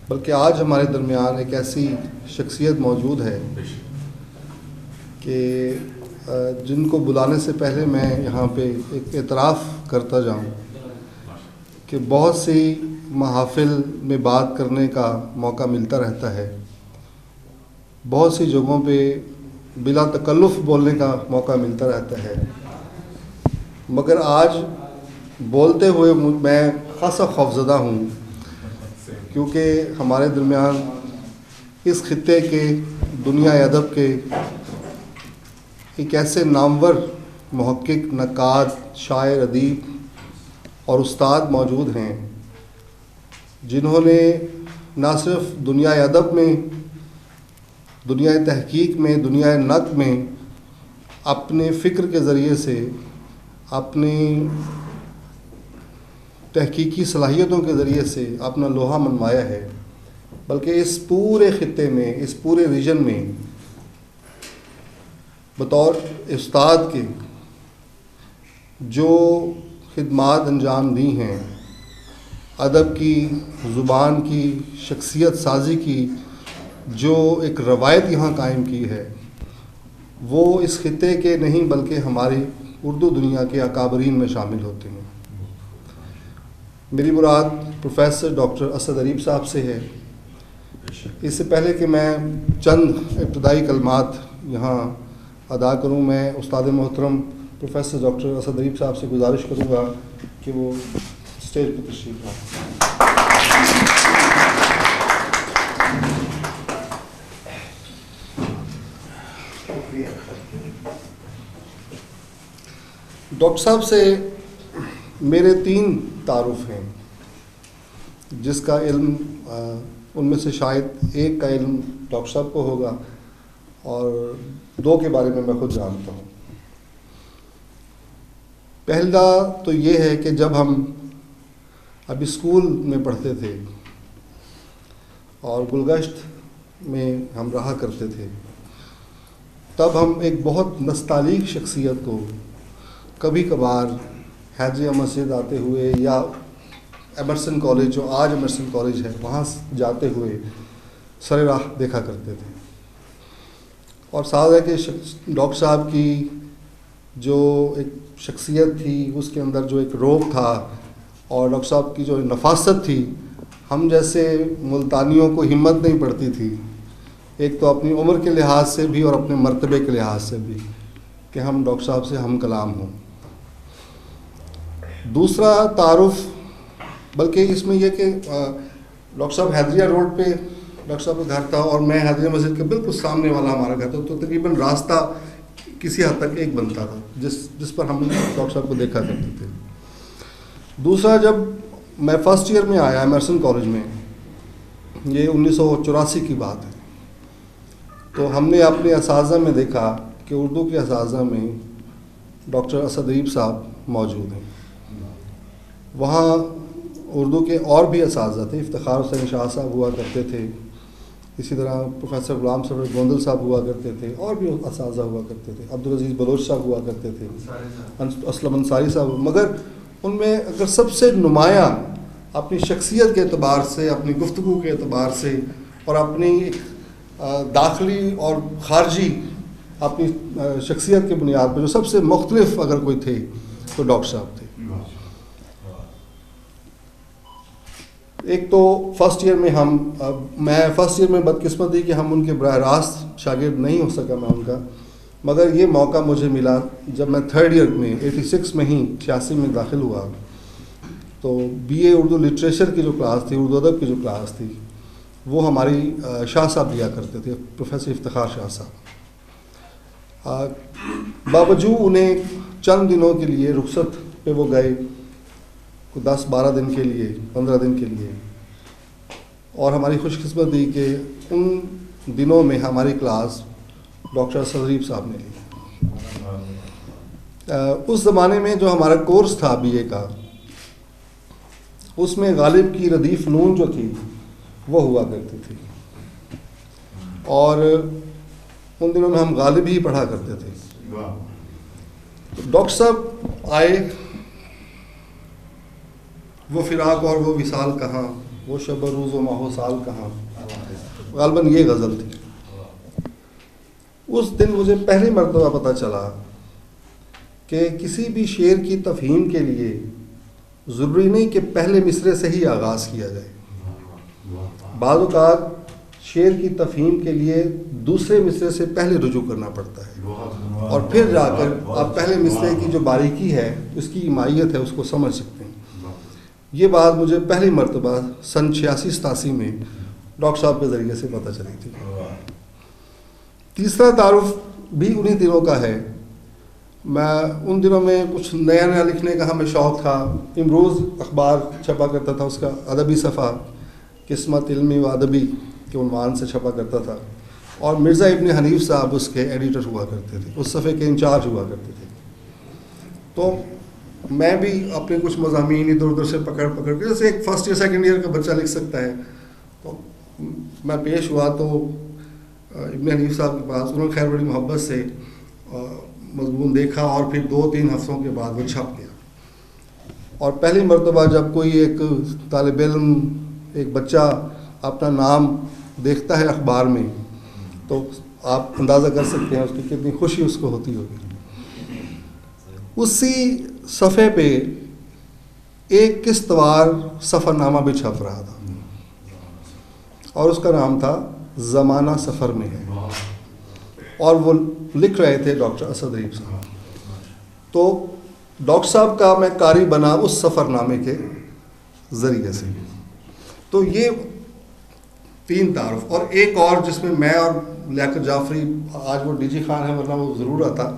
بلکہ آج ہمارے درمیان ایک ایسی شخصیت موجود ہے کہ جن کو بلانے سے پہلے میں یہاں پہ ایک اعتراف کرتا جاؤں کہ بہت سی محافل میں بات کرنے کا موقع ملتا رہتا ہے، بہت سی جگہوں پہ بلا تکلف بولنے کا موقع ملتا رہتا ہے، مگر آج بولتے ہوئے میں خاصا خوفزدہ ہوں، کیونکہ ہمارے درمیان اس خطے کے دنیا ادب کے ایک ایسے نامور محقق، نقاد، شاعر، ادیب اور استاد موجود ہیں جنہوں نے نہ صرف دنیا ادب میں، دنیا تحقیق میں، دنیا نقد میں اپنے فکر کے ذریعے سے، اپنی تحقیقی صلاحیتوں کے ذریعے سے اپنا لوہا منوایا ہے، بلکہ اس پورے خطے میں، اس پورے ریجن میں بطور استاد کے جو خدمات انجام دی ہیں، ادب کی، زبان کی، شخصیت سازی کی جو ایک روایت یہاں قائم کی ہے، وہ اس خطے کے نہیں بلکہ ہماری اردو دنیا کے اکابرین میں شامل ہوتے ہیں۔ میری مراد پروفیسر ڈاکٹر اسد اریب صاحب سے ہے۔ اس سے پہلے کہ میں چند ابتدائی کلمات یہاں ادا کروں، میں استاد محترم پروفیسر ڈاکٹر اسد اریب صاحب سے گزارش کروں گا کہ وہ اسٹیج پر تشریف لائیں۔ ڈاکٹر صاحب سے میرے 3 تعارف ہیں، جس کا علم ان میں سے شاید ایک کا علم ڈاکٹر صاحب کو ہوگا اور 2 کے بارے میں خود جانتا ہوں۔ پہلا تو یہ ہے کہ جب ہم ابھی اسکول میں پڑھتے تھے اور گلگشت میں ہم رہا کرتے تھے، تب ہم ایک بہت نستعلیق شخصیت کو کبھی کبھار حیدریہ مسجد آتے ہوئے یا ایمرسن کالج، جو آج ایمرسن کالج ہے، وہاں جاتے ہوئے سر راہ دیکھا کرتے تھے، اور ساتھ ہے کہ ڈاکٹر صاحب کی جو ایک شخصیت تھی، اس کے اندر جو ایک روب تھا، اور ڈاکٹر صاحب کی جو نفاست تھی، ہم جیسے ملتانیوں کو ہمت نہیں پڑتی تھی، ایک تو اپنی عمر کے لحاظ سے بھی اور اپنے مرتبے کے لحاظ سے بھی، کہ ہم ڈاکٹر صاحب سے ہم کلام ہوں۔ دوسرا تعارف، بلکہ اس میں یہ کہ ڈاکٹر صاحب حیدریہ روڈ پہ ڈاکٹر صاحب کا گھر تھا اور میں حیدریہ مسجد کے بالکل سامنے والا ہمارا گھر تھا، تو تقریباً راستہ کسی حد تک ایک بنتا تھا جس پر ہم ڈاکٹر صاحب کو دیکھا کرتے تھے۔ دوسرا، جب میں فرسٹ ایئر میں آیا ایمرسن کالج میں، یہ 1984 کی بات ہے، تو ہم نے اپنے اساتذہ میں دیکھا کہ اردو کے اساتذہ میں ڈاکٹر اسد اریب صاحب موجود ہیں۔ وہاں اردو کے اور بھی اساتذہ تھے، افتخار حسین شاہ صاحب ہوا کرتے تھے، اسی طرح پروفیسر غلام سرور گوندل صاحب ہوا کرتے تھے، اور بھی اساتذہ ہوا کرتے تھے، عبدالعزیز بلوچ صاحب ہوا کرتے تھے، اسلم انصاری صاحب، مگر ان میں اگر سب سے نمایاں اپنی شخصیت کے اعتبار سے، اپنی گفتگو کے اعتبار سے، اور اپنی داخلی اور خارجی اپنی شخصیت کے بنیاد پر جو سب سے مختلف اگر کوئی تھے تو ڈاکٹر صاحب تھے۔ ایک تو فرسٹ ایئر میں میں فرسٹ ایئر میں بدقسمت تھی کہ ہم ان کے براہ راست شاگرد نہیں ہو سکا میں ان کا، مگر یہ موقع مجھے ملا جب میں 3rd ایئر میں 86 میں ہی 86 میں داخل ہوا، تو BA اردو لٹریچر کی جو کلاس تھی، اردو ادب کی جو کلاس تھی، وہ ہماری شاہ صاحب لیا کرتے تھے، پروفیسر افتخار شاہ صاحب۔ باوجود انہیں چند دنوں کے لیے رخصت پہ وہ گئے، 10-12 دن کے لیے، 15 دن کے لیے، اور ہماری خوش قسمتی کہ ان دنوں میں ہماری کلاس ڈاکٹر اسد اریب صاحب نے لی۔ اس زمانے میں جو ہمارا کورس تھا BA کا، اس میں غالب کی ردیف نون جو تھی وہ ہوا کرتی تھی، اور ان دنوں میں ہم غالب ہی پڑھا کرتے تھے۔ تو ڈاکٹر صاحب آئے، وہ فراق اور وہ وصال کہاں، وہ شب روز و ماہ و سال کہاں، غالباً یہ غزل تھی. اس دن مجھے پہلی مرتبہ پتہ چلا کہ کسی بھی شعر کی تفہیم کے لیے ضروری نہیں کہ پہلے مصرے سے ہی آغاز کیا جائے. بعض اوقات شعر کی تفہیم کے لیے دوسرے مصرے سے پہلے رجوع کرنا پڑتا ہے، اور پھر جا کر آپ پہلے مصرے کی جو باریکی ہے، اس کی ماہیت ہے، اس کو سمجھ سکتے ہیں. یہ بات مجھے پہلی مرتبہ سن 86-87 میں ڈاکٹر صاحب کے ذریعے سے پتہ چلی تھی. تیسرا تعارف بھی انہی دنوں کا ہے. میں ان دنوں میں کچھ نیا نیا لکھنے کا ہمیں شوق تھا. امروز اخبار چھپا کرتا تھا، اس کا ادبی صفحہ قسمت علمی و ادبی کے عنوان سے چھپا کرتا تھا، اور مرزا ابن حنیف صاحب اس کے ایڈیٹر ہوا کرتے تھے، اس صفحے کے انچارج ہوا کرتے تھے. تو میں بھی اپنے کچھ مضامین ادھر ادھر سے پکڑ کے، جیسے ایک فرسٹ ایئر سیکنڈ ایئر کا بچہ لکھ سکتا ہے، تو میں پیش ہوا تو ابن حنیف صاحب کے پاس. انہوں نے خیر بڑی محبت سے مضمون دیکھا، اور پھر 2-3 ہفتوں کے بعد وہ چھپ گیا. اور پہلی مرتبہ جب کوئی ایک طالب علم، ایک بچہ اپنا نام دیکھتا ہے اخبار میں، تو آپ اندازہ کر سکتے ہیں اس کی کتنی خوشی اس کو ہوتی ہوگی. اسی صفحے پہ ایک قسط وار سفر نامہ بھی چھپ رہا تھا، اور اس کا نام تھا زمانہ سفر میں ہے، اور وہ لکھ رہے تھے ڈاکٹر اسد ریب صاحب. تو ڈاکٹر صاحب کا میں قاری بنا اس سفر نامے کے ذریعے سے. تو یہ 3 تعارف، اور ایک اور جس میں میں اور لیاقت جعفری، آج وہ ڈی جی خان ہے ورنہ وہ ضرور آتا.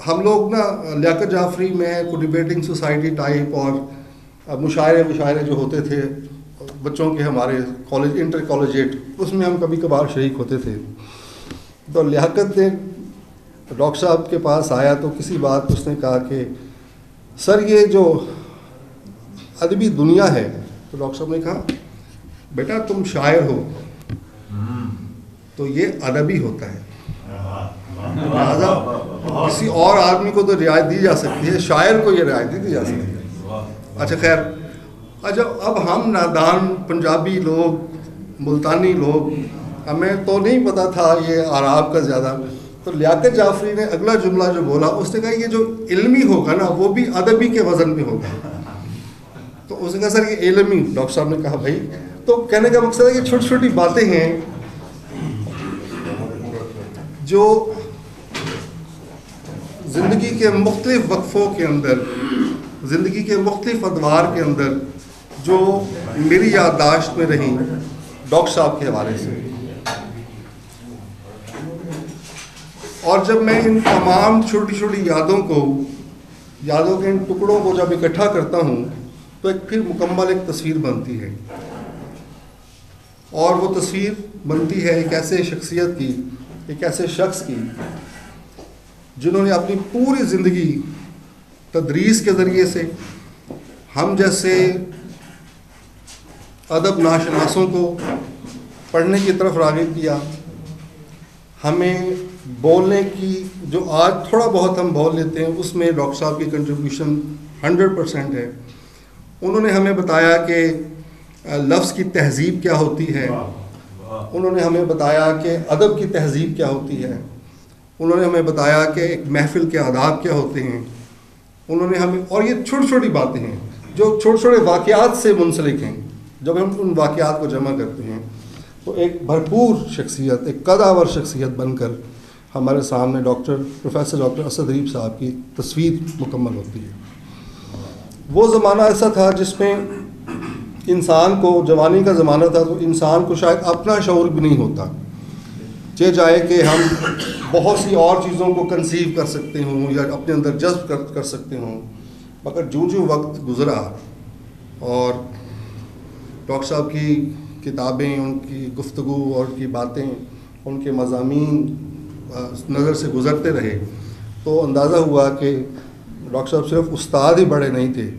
ہم لوگ نا لیاقت جعفری میں کوئی ڈبیٹنگ سوسائٹی ٹائپ اور مشاعرے جو ہوتے تھے بچوں کے ہمارے کالج انٹر کالجیٹ، اس میں ہم کبھی کبھار شریک ہوتے تھے. تو لیاقت نے ڈاکٹر صاحب کے پاس آیا تو کسی بات اس نے کہا کہ سر یہ جو ادبی دنیا ہے، تو ڈاکٹر صاحب نے کہا بیٹا تم شاعر ہو تو یہ ادبی ہوتا ہے، لہٰذا کسی اور آدمی کو تو رعایت دی جا سکتی ہے، شاعر کو یہ رعایت نہیں دی جا سکتی. اچھا خیر، اچھا اب ہم نادان پنجابی لوگ، ملتانی لوگ، ہمیں تو نہیں پتا تھا یہ اعراب کا زیادہ. تو لیاقت جعفری نے اگلا جملہ جو بولا، اس نے کہا یہ جو علمی ہوگا نا وہ بھی ادبی کے وزن میں ہوگا. تو اس نے کہا سر یہ علمی. ڈاکٹر صاحب نے کہا بھائی، تو کہنے کا مقصد ہے کہ چھوٹی چھوٹی باتیں ہیں جو زندگی کے مختلف وقفوں کے اندر، زندگی کے مختلف ادوار کے اندر جو میری یادداشت میں رہی ڈاکٹر صاحب کے حوالے سے. اور جب میں ان تمام چھوٹی چھوٹی یادوں کے ان ٹکڑوں کو جب اکٹھا کرتا ہوں تو ایک پھر مکمل ایک تصویر بنتی ہے. اور وہ تصویر بنتی ہے ایک ایسے شخصیت کی، ایک ایسے شخص کی جنہوں نے اپنی پوری زندگی تدریس کے ذریعے سے ہم جیسے ادب ناشناسوں کو پڑھنے کی طرف راغب کیا. ہمیں بولنے کی جو آج تھوڑا بہت ہم بول لیتے ہیں، اس میں ڈاکٹر صاحب کی کنٹریبیوشن 100% ہے. انہوں نے ہمیں بتایا کہ لفظ کی تہذیب کیا ہوتی ہے، انہوں نے ہمیں بتایا کہ ادب کی تہذیب کیا ہوتی ہے، انہوں نے ہمیں بتایا کہ ایک محفل کے آداب کیا ہوتے ہیں. انہوں نے ہمیں، اور یہ چھوٹی چھوٹی باتیں ہیں جو چھوٹے چھوٹے واقعات سے منسلک ہیں. جب ہم ان واقعات کو جمع کرتے ہیں تو ایک بھرپور شخصیت، ایک قدآور شخصیت بن کر ہمارے سامنے پروفیسر ڈاکٹر اسد ریب صاحب کی تصویر مکمل ہوتی ہے. وہ زمانہ ایسا تھا جس میں انسان کو، جوانی کا زمانہ تھا، تو انسان کو شاید اپنا شعور بھی نہیں ہوتا. چہ جائے کہ ہم بہت سی اور چیزوں کو کنسیو کر سکتے ہوں یا اپنے اندر جذب کر سکتے ہوں، مگر جو وقت گزرا اور ڈاکٹر صاحب کی کتابیں، ان کی گفتگو اور ان کی باتیں، ان کے مضامین نظر سے گزرتے رہے، تو اندازہ ہوا کہ ڈاکٹر صاحب صرف استاد ہی بڑے نہیں تھے،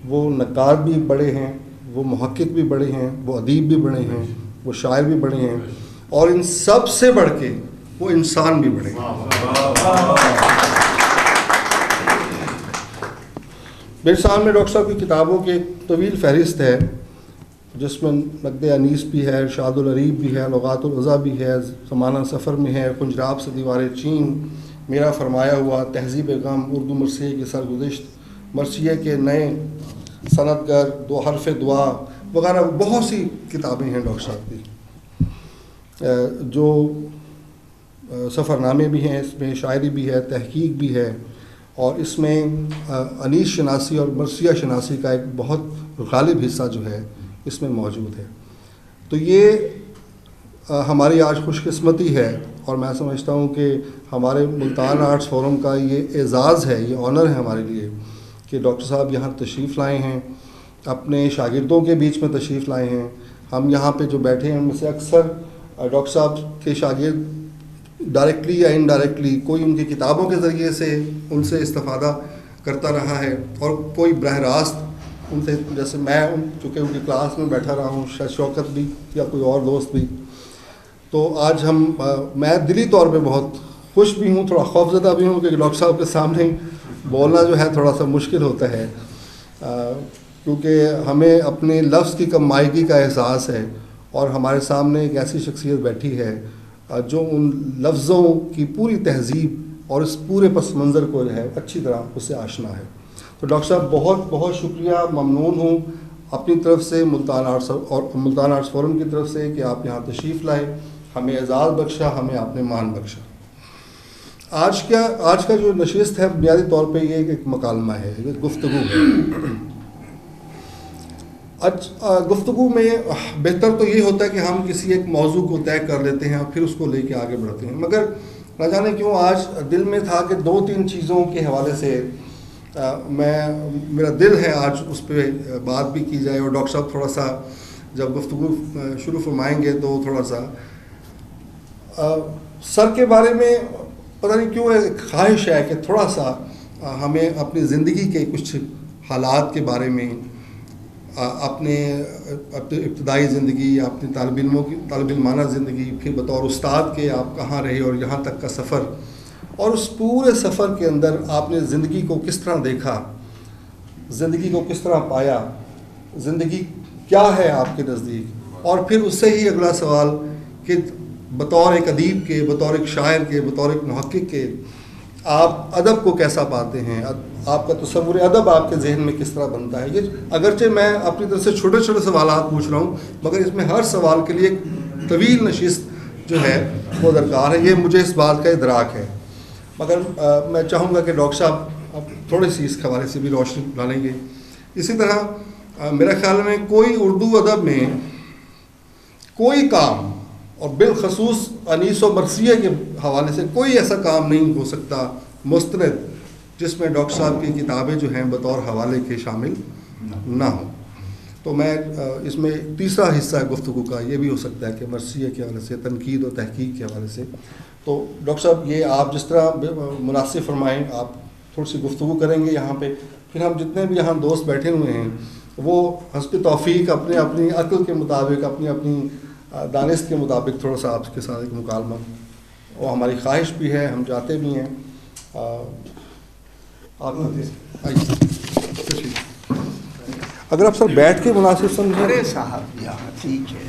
وہ نقاد بھی بڑے ہیں، وہ محقق بھی بڑے ہیں، وہ ادیب بھی بڑے ہیں، وہ شاعر بھی بڑے ہیں، اور ان سب سے بڑھ کے وہ انسان بھی بڑے ہیں. میرے سامنے ڈاکٹر صاحب کی کتابوں کی ایک طویل فہرست ہے، جس میں نقد انیس بھی ہے، ارشاد العریب بھی ہے، لغات العضا بھی ہے، زمانہ سفر میں ہے، کنجراب سے دیوار چین، میرا فرمایا ہوا، تہذیب غم، اردو مرثیے کی سرگزشت، مرثیے کے نئے صنعتگر، دو حرف دعا وغیرہ بہت سی کتابیں ہیں ڈاکٹر صاحب کی، جو سفر نامے بھی ہیں، اس میں شاعری بھی ہے، تحقیق بھی ہے، اور اس میں انیس شناسی اور مرثیہ شناسی کا ایک بہت غالب حصہ جو ہے اس میں موجود ہے۔ تو یہ ہماری آج خوش قسمتی ہے، اور میں سمجھتا ہوں کہ ہمارے ملتان آرٹس فورم کا یہ اعزاز ہے، یہ آنر ہے ہمارے لیے کہ ڈاکٹر صاحب یہاں تشریف لائے ہیں، اپنے شاگردوں کے بیچ میں تشریف لائے ہیں۔ ہم یہاں پہ جو بیٹھے ہیں ان میں سے اکثر ڈاکٹر صاحب کے شاگرد ڈائریکٹلی یا انڈائریکٹلی کوئی ان کی کتابوں کے ذریعے سے ان سے استفادہ کرتا رہا ہے، اور کوئی براہ راست ان سے، جیسے میں چونکہ ان کی کلاس میں بیٹھا رہا ہوں، شاید شوکت بھی یا کوئی اور دوست بھی۔ تو آج میں دلی طور پہ بہت خوش بھی ہوں، تھوڑا خوفزدہ بھی ہوں، کہ ڈاکٹر صاحب کے سامنے بولنا جو ہے تھوڑا سا مشکل ہوتا ہے، کیونکہ ہمیں اپنے لفظ کی کم مائگی کا احساس ہے، اور ہمارے سامنے ایک ایسی شخصیت بیٹھی ہے جو ان لفظوں کی پوری تہذیب اور اس پورے پس منظر کو جو ہے اچھی طرح اس سے آشنا ہے۔ تو ڈاکٹر صاحب بہت بہت شکریہ، ممنون ہوں اپنی طرف سے، ملتان آرٹس فورم کی طرف سے، کہ آپ یہاں تشریف لائے، ہمیں اعزاز بخشا، ہمیں آپ نے مان بخشا۔ آج کا جو نشست ہے بنیادی طور پہ یہ ایک مکالمہ ہے، ایک گفتگو ہے۔ گفتگو میں بہتر تو یہ ہوتا ہے کہ ہم کسی ایک موضوع کو طے کر لیتے ہیں اور پھر اس کو لے کے آگے بڑھتے ہیں، مگر نہ جانے کیوں آج دل میں تھا کہ 2-3 چیزوں کے حوالے سے میرا دل ہے آج اس پہ بات بھی کی جائے، اور ڈاکٹر صاحب تھوڑا سا جب گفتگو شروع فرمائیں گے تو تھوڑا سا سر کے بارے میں پتہ نہیں کیوں ایک خواہش ہے کہ تھوڑا سا ہمیں اپنی زندگی کے کچھ حالات کے بارے میں، اپنے ابتدائی زندگی یا اپنے طالب علمانہ زندگی، پھر بطور استاد کے آپ کہاں رہے اور یہاں تک کا سفر، اور اس پورے سفر کے اندر آپ نے زندگی کو کس طرح دیکھا، زندگی کو کس طرح پایا، زندگی کیا ہے آپ کے نزدیک، اور پھر اس سے ہی اگلا سوال کہ بطور ایک ادیب کے، بطور ایک شاعر کے، بطور ایک محقق کے، آپ ادب کو کیسا پاتے ہیں، آپ کا تصور ادب آپ کے ذہن میں کس طرح بنتا ہے۔ یہ اگرچہ میں اپنی طرف سے چھوٹے چھوٹے سوالات پوچھ رہا ہوں، مگر اس میں ہر سوال کے لیے ایک طویل نشست جو ہے وہ درکار ہے، یہ مجھے اس بات کا ادراک ہے۔ مگر میں چاہوں گا کہ ڈاکٹر صاحب اب تھوڑی سی اس حوالے سے بھی روشنی ڈالیں گے۔ اسی طرح میرے خیال میں کوئی اردو ادب میں کوئی کام، اور بالخصوص انیس و مرثیہ کے حوالے سے کوئی ایسا کام نہیں ہو سکتا مستند جس میں ڈاکٹر صاحب کی کتابیں جو ہیں بطور حوالے کے شامل نہ ہوں۔ تو میں اس میں تیسرا حصہ گفتگو کا یہ بھی ہو سکتا ہے کہ مرثیہ کے حوالے سے، تنقید و تحقیق کے حوالے سے۔ تو ڈاکٹر صاحب یہ آپ جس طرح مناسب فرمائیں، آپ تھوڑی سی گفتگو کریں گے یہاں پہ، پھر ہم جتنے بھی یہاں دوست بیٹھے ہوئے ہیں وہ حسب توفیق اپنے اپنی عقل کے مطابق، اپنی اپنی دانست کے مطابق تھوڑا سا آپ کے ساتھ ایک مکالمہ، اور ہماری خواہش بھی ہے، ہم چاہتے بھی ہیں۔ اگر آپ سر بیٹھ کے مناسب سمجھیں۔ ارے صاحب یہاں ٹھیک ہے۔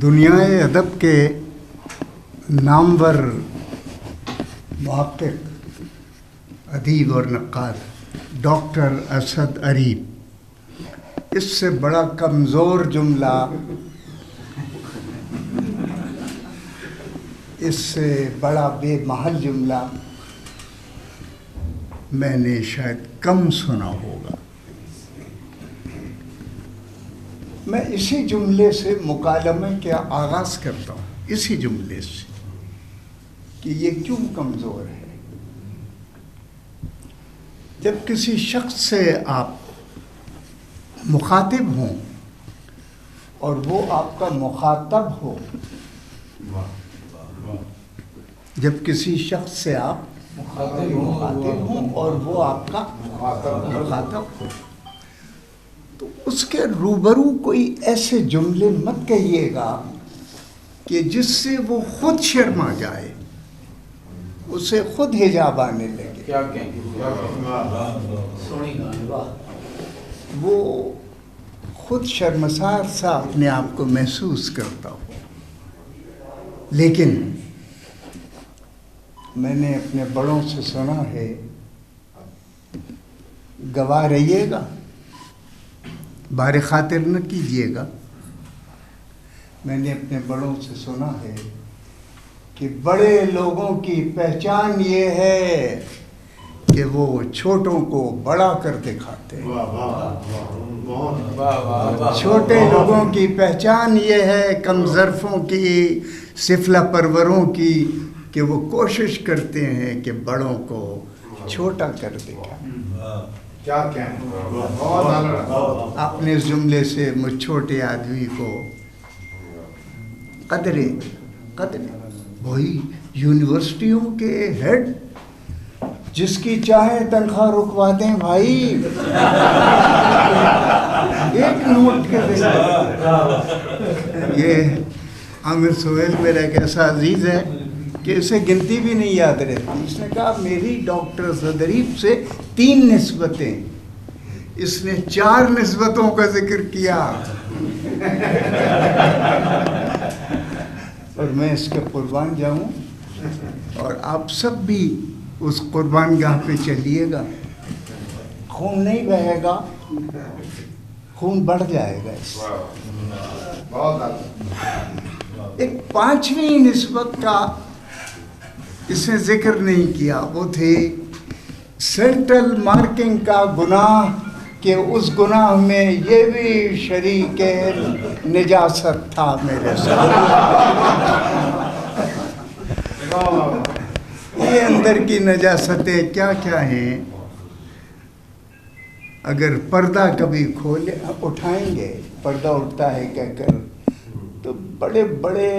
دنیائے ادب کے نامور محقق، ادیب اور نقاد ڈاکٹر اسد اریب، اس سے بڑا کمزور جملہ، اس سے بڑا بے محل جملہ میں نے شاید کم سنا ہوگا۔ میں اسی جملے سے مکالمے کا آغاز کرتا ہوں، اسی جملے سے کہ یہ کیوں کمزور ہے۔ جب کسی شخص سے آپ مخاطب ہوں اور وہ آپ کا مخاطب ہو، جب کسی شخص سے آپ مخاطب ہوں اور وہ آپ کا مخاطب ہو، تو اس کے روبرو کوئی ایسے جملے مت کہیے گا کہ جس سے وہ خود شرما جائے اسے خود حجاب آنے لگے. کیا کہیں وہ خود شرمسار سا اپنے آپ کو محسوس کرتا ہو. لیکن میں نے اپنے بڑوں سے سنا ہے، گواہ رہیے گا، بار خاطر نہ کیجیے گا، میں نے اپنے بڑوں سے سنا ہے کہ بڑے لوگوں کی پہچان یہ ہے کہ وہ چھوٹوں کو بڑا کر دکھاتے ہیں. چھوٹے لوگوں کی پہچان یہ ہے، کم ظرفوں کی، سفلہ پروروں کی، کہ وہ کوشش کرتے ہیں کہ بڑوں کو چھوٹا کر دکھائیں. کیا کہیں. اپنے جملے سے مجھ چھوٹے آدمی کو قدرے وہی یونیورسٹیوں کے ہیڈ جس کی چاہے تنخواہ رکوا دیں بھائی، ایک نوٹ کے دیں. یہ عامر سہیل میرا ایک ایسا عزیز ہے کہ اسے گنتی بھی نہیں یاد رہتی. اس نے کہا میری ڈاکٹر صدریف سے 3 نسبتیں، اس نے 4 نسبتوں کا ذکر کیا اور میں اس کے قربان جاؤں. اور آپ سب بھی اس قربان گاہ پہ چلیے گا. خون نہیں بہے گا، خون بڑھ جائے گا. ایک 5ویں نسبت کا اس نے ذکر نہیں کیا، وہ تھے سینٹرل مارکنگ کا گناہ، کہ اس گناہ میں یہ بھی شریک نجاست تھا میرے ساتھ. یہ اندر کی نجاستیں کیا کیا ہیں. اگر پردہ کبھی کھولے اٹھائیں گے، پردہ اٹھتا ہے کہہ کر، تو بڑے بڑے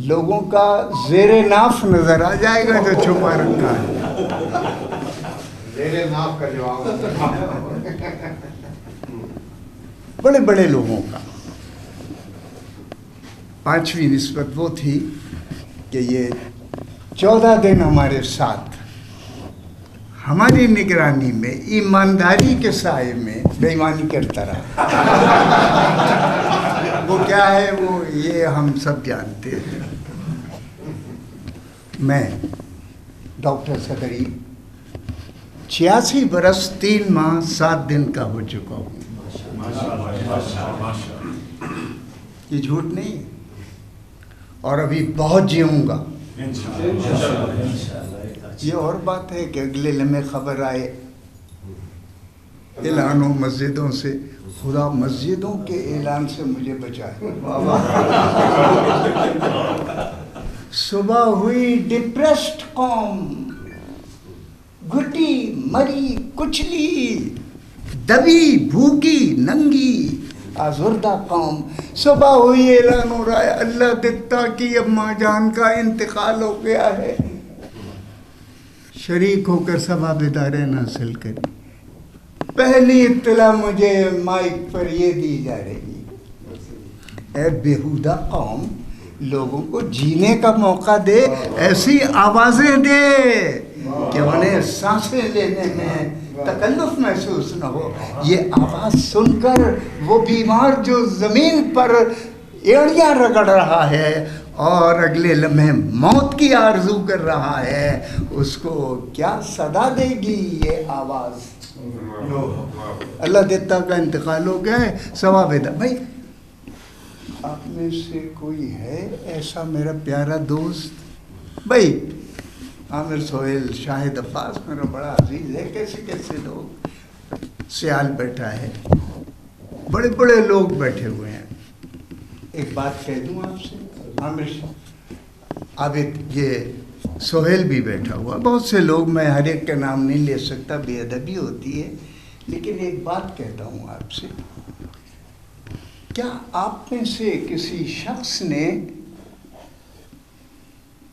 لوگوں کا زیر ناف نظر آ جائے گا جو چھپا رکھا ہے. زیر ناف کا جواب بڑے بڑے لوگوں کا. 5ویں نسبت وہ تھی کہ یہ 14 دن ہمارے ساتھ ہماری نگرانی میں ایمانداری کے سائے میں بے ایمانی کرتا رہا. وہ کیا ہے، وہ یہ ہم سب جانتے ہیں. میں ڈاکٹر صدری 86 برس 3 ماہ 7 دن کا ہو چکا ہوں. یہ جھوٹ نہیں ہے، اور ابھی بہت جیوں گا. یہ اور بات ہے کہ اگلے لمحے خبر آئے اعلانوں مسجدوں سے. خدا مسجدوں کے اعلان سے مجھے بچائے. صبح ہوئی ڈپریسڈ قوم، گھٹی مری کچلی دبی بھوکی ننگی آزردہ قوم. صبح ہوئی اعلان ہو رہا ہے اللہ دتا کی اماں جان کا انتقال ہو گیا ہے. شریک ہو کر ثواب دارین حاصل کری. پہلی اطلاع مجھے مائک پر یہ دی جا رہی، اے بےہودہ قوم، لوگوں کو جینے کا موقع دے، ایسی آوازیں دے کہ انہیں سانسیں لینے میں تکلف محسوس نہ ہو. یہ آواز سن کر وہ بیمار جو زمین پر ایڑیاں رگڑ رہا ہے اور اگلے لمحے موت کی آرزو کر رہا ہے، اس کو کیا صدا دے گی یہ آواز. اللہ دیتا کا انتقال ہو گیا ہے، ثواب دا. بھائی آپ میں سے کوئی ہے ایسا میرا پیارا دوست؟ بھائی عامر سہیل، شاہد عباس میرا بڑا عزیز ہے. کیسے کیسے لوگ، سیال بیٹھا ہے، بڑے بڑے لوگ بیٹھے ہوئے ہیں. ایک بات کہہ دوں آپ سے، عامر عابد، یہ سہیل بھی بیٹھا ہوا، بہت سے لوگ، میں ہر ایک کا نام نہیں لے سکتا، بے ادبی ہوتی ہے. لیکن ایک بات کہتا ہوں آپ سے، کیا آپ میں سے کسی شخص نے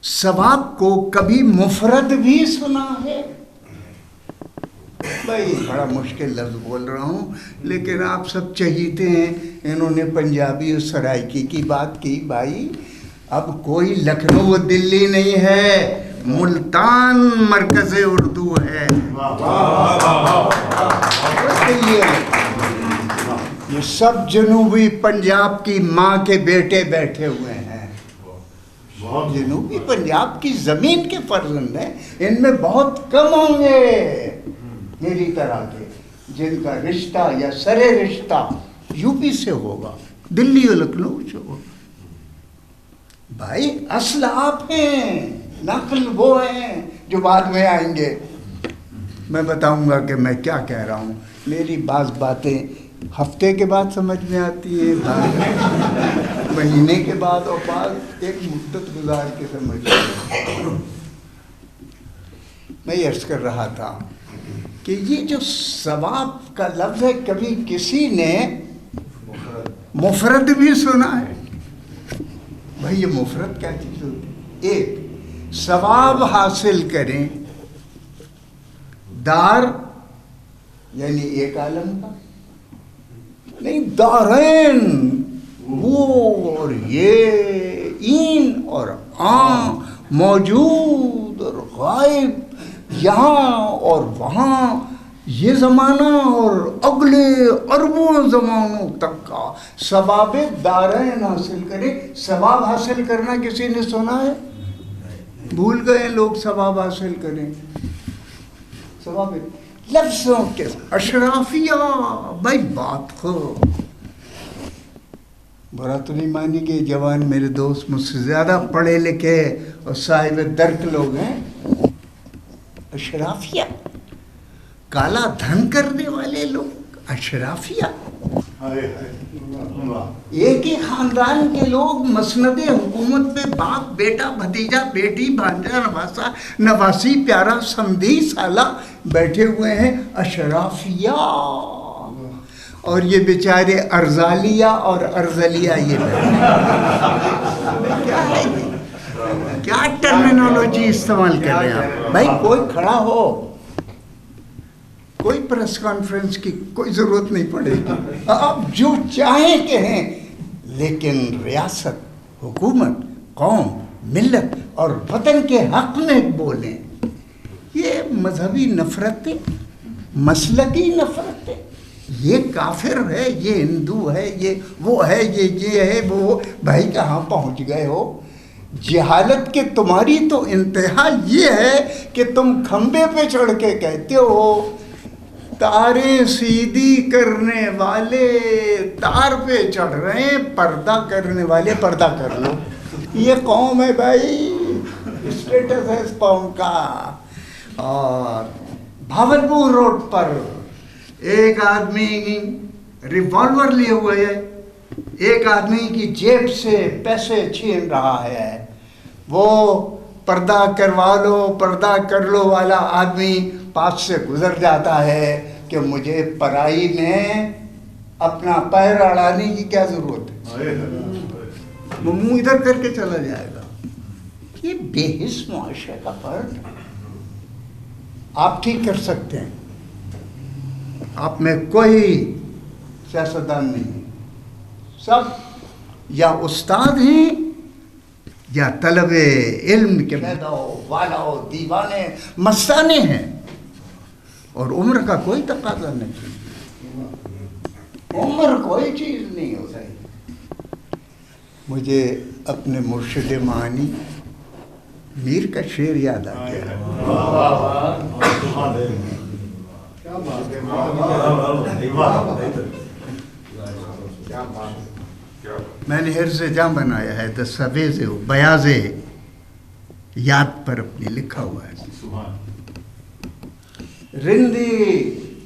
ثواب کو کبھی مفرد بھی سنا ہے؟ بھائی بڑا مشکل لفظ بول رہا ہوں، لیکن آپ سب چہیتے ہیں. انہوں نے پنجابی اور سرائکی کی بات کی. بھائی اب کوئی لکھنؤ و دلی نہیں ہے، ملتان مرکز اردو ہے. یہ سب جنوبی پنجاب کی ماں کے بیٹے بیٹھے ہوئے ہیں. جنوبی پنجاب کی زمین کے فرزند ہیں. ان میں بہت کم ہوں گے میری طرح کے جن کا رشتہ یا سرے رشتہ یو پی سے ہوگا, دلی اور لکھنؤ سے ہوگا. بھائی اصل آپ ہیں, نقل وہ ہیں جو بعد میں آئیں گے. میں بتاؤں گا کہ میں کیا کہہ رہا ہوں. میری بعض باتیں ہفتے کے بعد سمجھ میں آتی ہیں, مہینے کے بعد, اور بعض ایک مدت گزار کے سمجھ میں آتی ہیں. میں عرض کر رہا تھا کہ یہ جو ثواب کا لفظ ہے, کبھی کسی نے مفرد بھی سنا ہے؟ بھائی یہ مفرد کیا چیز ہوتی ہے؟ ایک ثواب حاصل کریں, دار یعنی ایک عالم کا نہیں, دارین وہ اور یہ, این اور آن, موجود اور غائب, یہاں اور وہاں, یہ زمانہ اور اگلے اربوں زمانوں تک کا ثواب دارین حاصل کرے. ثواب حاصل کرنا کسی نے سنا ہے؟ بھول گئے لوگ ثواب حاصل کریں. ثواب لفظوں کے اشرافیہ. بھائی بات ہو, برا تو نہیں مانی کہ جوان میرے دوست مجھ سے زیادہ پڑھے لکھے اور صاحب درک لوگ ہیں. اشرافیہ, کالا دھن کرنے والے لوگ اشرافیہ. ایک ہی خاندان کے لوگ مسند حکومت پہ باپ بیٹا بھتیجا بیٹی بھانجا نواسا نواسی پیارا سمدھی سالہ بیٹھے ہوئے ہیں. اشرافیہ. اور یہ بیچارے ارزالیہ اور ارزلیہ یہ کیا ہے, کیا ٹرمینالوجی استعمال کر رہے ہیں. بھائی کوئی کھڑا ہو, کوئی پریس کانفرنس کی کوئی ضرورت نہیں پڑے گی, آپ جو چاہیں کہیں, لیکن ریاست, حکومت, قوم, ملت اور وطن کے حق میں بولیں. یہ مذہبی نفرتیں, مسلکی نفرتیں, یہ کافر ہے, یہ ہندو ہے, یہ وہ ہے, یہ ہے وہ. بھائی کہاں پہنچ گئے ہو؟ جہالت کے تمہاری تو انتہا یہ ہے کہ تم کھمبے پہ چڑھ کے کہتے ہو تاریں سیدھی کرنے والے تار پہ چڑھ رہے ہیں, پردہ کرنے والے پردہ کر لو. یہ قوم ہے بھائی, اسٹیٹس ہے اس قوم کا. اور بھاولپور روڈ پر ایک آدمی ریوالور لیے ہوئے ہے, ایک آدمی کی جیب سے پیسے چھین رہا ہے. وہ پردہ کروا لو پردہ کر لو والا آدمی پاس سے گزر جاتا ہے کہ مجھے پرائی میں اپنا پیر اڑانے کی کیا ضرورت ہے, وہ منہ ادھر کر کے چلا جائے گا. یہ بے حس معاشرے کا فرد آپ ٹھیک کر سکتے ہیں. آپ میں کوئی سیاستدان نہیں, سب یا استاد ہیں یا طلب علم کے والا دیوانے مستانے ہیں, اور عمر کا کوئی تقاضا نہیں, عمر کوئی چیز نہیں ہو سکتی. مجھے اپنے مرشد معانی میر کا شعر یاد آ گیا. میں نے حرز جام بنایا ہے, دستاویز بیاض یاد پر اپنی لکھا ہوا ہے. رندی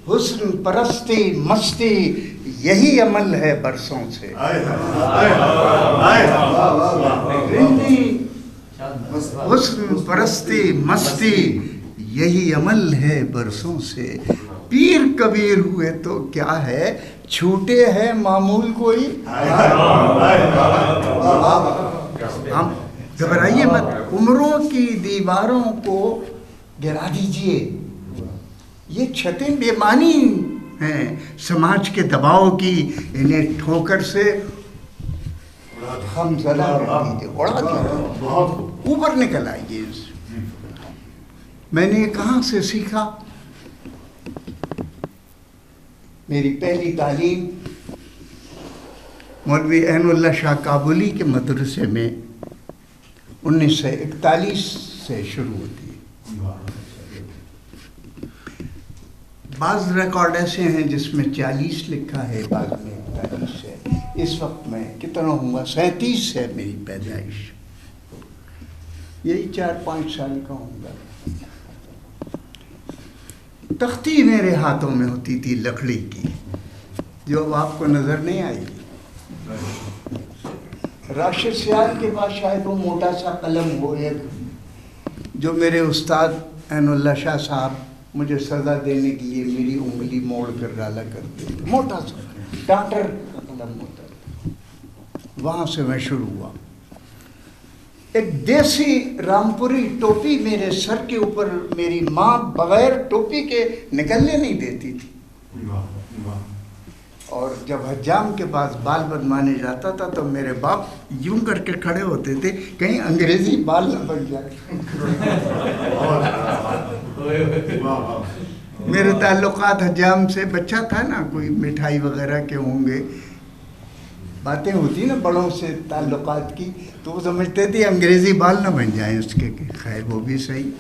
حسن پرستی مستی یہی عمل ہے برسوں سے. رندی حسن پرستی مستی یہی عمل ہے برسوں سے. پیر کبیر ہوئے تو کیا ہے, چھوٹے ہیں معمول کوئی. ہم گھبرائیے مت, عمروں کی دیواروں کو گرا دیجئے. یہ چھتیں بے معنی ہیں سماج کے دباؤ کی, انہیں ٹھوکر سے ہم زدہ کر دیجئے, اڑا دیجئے, اوپر نکل آئیے. میں نے کہاں سے سیکھا؟ میری پہلی تعلیم مولوی عین اللہ شاہ کابلی کے مدرسے میں 1941 سے شروع ہوتی ہے. بعض ریکارڈ ایسے ہیں جس میں 40 لکھا ہے، بعض میں 41 ہے. اس وقت میں کتنا ہوں گا، 37 ہے میری پیدائش، یہی 4-5 سال کا ہوں گا. تختی میرے ہاتھوں میں ہوتی تھی لکڑی کی، جو اب آپ کو نظر نہیں آئے گی. راشد سیال کے پاس شاید وہ موٹا سا قلم ہو، جو میرے استاد عین اللہ شاہ صاحب مجھے سزا دینے کے لیے میری انگلی موڑ کر ڈالا کرتے تھے. موٹا سا ڈاکٹر کا قلم ہوتا تھا. وہاں سے میں شروع ہوا. ایک دیسی رامپوری ٹوپی میرے سر کے اوپر میری ماں بغیر ٹوپی کے نکلنے نہیں دیتی تھی. اور جب حجام کے پاس بال بنوانے جاتا تھا تو میرے باپ یوں کر کے کھڑے ہوتے تھے کہیں انگریزی بال نہ بن جائے. میرے تعلقات حجام سے، بچہ تھا نا، کوئی مٹھائی وغیرہ کے ہوں گے، باتیں ہوتی نا بڑوں سے تعلقات کی، تو وہ سمجھتے تھے انگریزی بال نہ بن جائیں اس کے. خیر وہ بھی صحیح.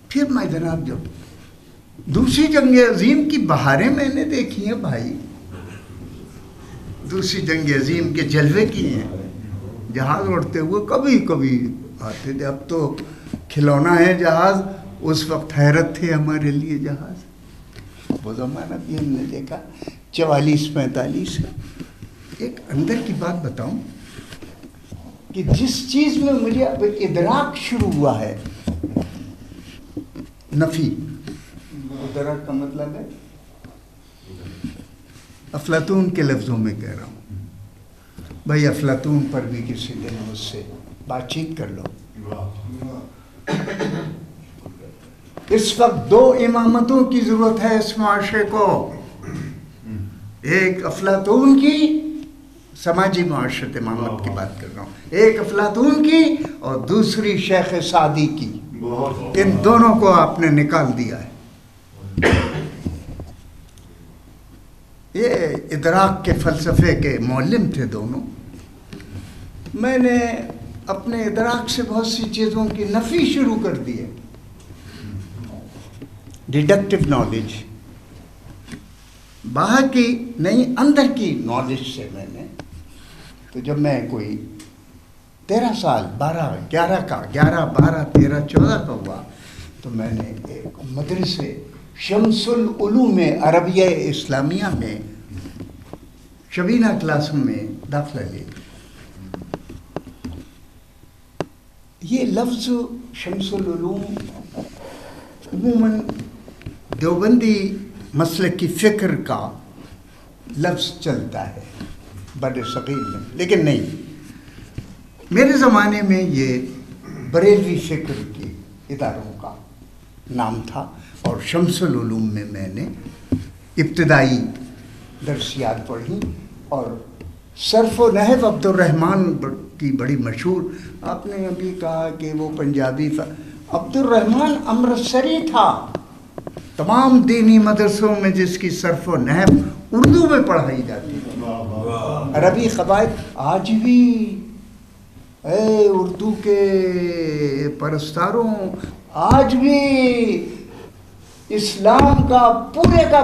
پھر میں جناب جب دوسری جنگ عظیم کی بہاریں میں نے دیکھی ہیں بھائی، دوسری جنگ عظیم کے جلوے کیے ہیں. جہاز اڑتے ہوئے کبھی کبھی آتے تھے. اب تو کھلونا ہے جہاز، اس وقت حیرت تھے ہمارے لیے جہاز. وہ زمانہ بھی ہم نے دیکھا. 44-45. ایک اندر کی بات بتاؤں کہ جس چیز میں مجھے اب ادراک شروع ہوا ہے، نفی. ادراک کا مطلب ہے، افلاطون کے لفظوں میں کہہ رہا ہوں بھائی، افلاطون پر بھی کسی دن مجھ سے بات چیت کر لو. اس وقت 2 امامتوں کی ضرورت ہے اس معاشرے کو. ایک افلاطون کی، سماجی معاشرت امامت کی بات کر رہا ہوں، ایک افلاطون کی اور دوسری شیخ سعدی کی. ان دونوں کو آپ نے نکال دیا ہے. یہ ادراک کے فلسفے کے معلم تھے دونوں. میں نے اپنے ادراک سے بہت سی چیزوں کی نفی شروع کر دی ہے. ڈیڈکٹیو نالج، باہر کی نہیں اندر کی نالج سے میں نے، تو جب میں کوئی 13 سال 11 کا 11 12 13 14 کا ہوا تو میں نے ایک مدرسے شمس العلوم عربیہ اسلامیہ میں شبینہ کلاسوں میں داخلہ لیا. یہ لفظ شمس العلوم عموماً دیوبندی مسلک کی فکر کا لفظ چلتا ہے بڑے صغیر میں، لیکن نہیں، میرے زمانے میں یہ بریلوی فکر کی اداروں کا نام تھا. اور شمس العلوم میں میں نے ابتدائی درسیات پڑھی. اور صرف و نحو عبد الرحمن کی بڑی مشہور، آپ نے ابھی کہا کہ وہ پنجابی تھا، عبد الرحمن امرتسری تھا. تمام دینی مدرسوں میں جس کی صرف و نحو اردو میں پڑھائی جاتی تھی. عربی قواعد آج بھی، اے اردو کے پرستاروں، آج بھی اسلام کا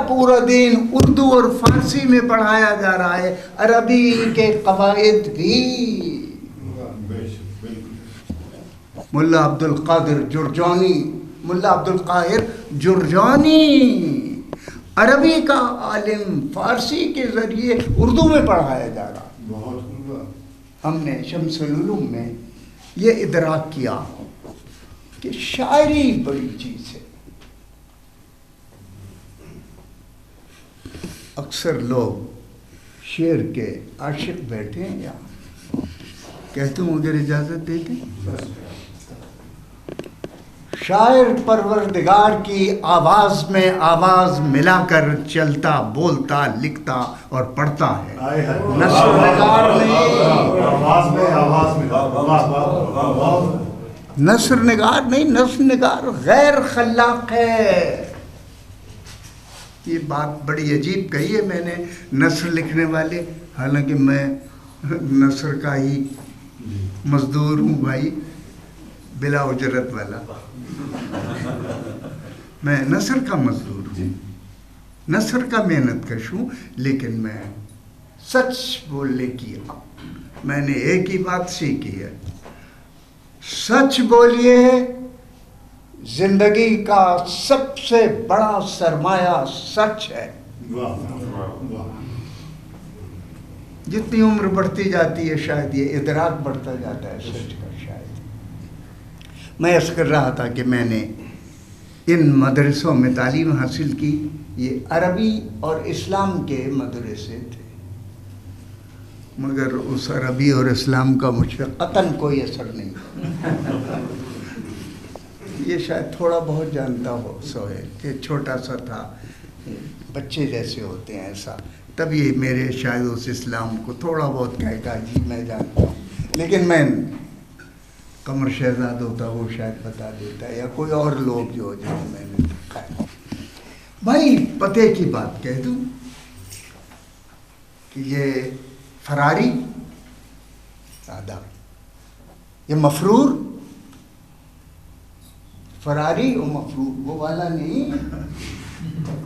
پورا دین اردو اور فارسی میں پڑھایا جا رہا ہے. عربی کے قواعد بھی. ملا عبد القادر جرجانی، ملا عبد القاہر جرجانی، عربی کا عالم، فارسی کے ذریعے اردو میں پڑھایا جا رہا. ہم نے شمس العلوم میں یہ ادراک کیا کہ شاعری بڑی چیز ہے. اکثر لوگ شعر کے عاشق بیٹھے ہیں یہاں، کہتا ہوں اگر اجازت دیتے. شاعر پروردگار کی آواز میں آواز ملا کر چلتا، بولتا، لکھتا اور پڑھتا ہے. نثر نگار نہیں. نثر نگار نہیں، نثر نگار غیر خلاق ہے. یہ بات بڑی عجیب کہی ہے میں نے، نثر لکھنے والے، حالانکہ میں نثر کا ہی مزدور ہوں بھائی، بلا اجرت والا. میں نثر کا مزدور ہوں، نثر کا محنت کش ہوں، لیکن میں سچ بولنے کی میں نے ایک ہی بات سیکھی ہے، سچ بولیے. زندگی کا سب سے بڑا سرمایہ سچ ہے. جتنی عمر بڑھتی جاتی ہے شاید یہ ادراک بڑھتا جاتا ہے سچ کا. شاید میں عرض کر رہا تھا کہ میں نے ان مدرسوں میں تعلیم حاصل کی، یہ عربی اور اسلام کے مدرسے تھے، مگر اس عربی اور اسلام کا مجھ پہ قطعاً کوئی اثر نہیں. یہ شاید تھوڑا بہت جانتا ہو سہیل کہ چھوٹا سا تھا، بچے جیسے ہوتے ہیں ایسا، تب یہ میرے شاید اس اسلام کو تھوڑا بہت کہے گا جی میں جانتا ہوں. لیکن میں قمر شہزاد ہوتا وہ شاید بتا دیتا، یا کوئی اور لوگ جو میں نے دیکھا ہے. بھائی پتے کی بات کہہ دوں کہ یہ فراری آداب، یہ مفرور، فراری و مفرور وہ والا نہیں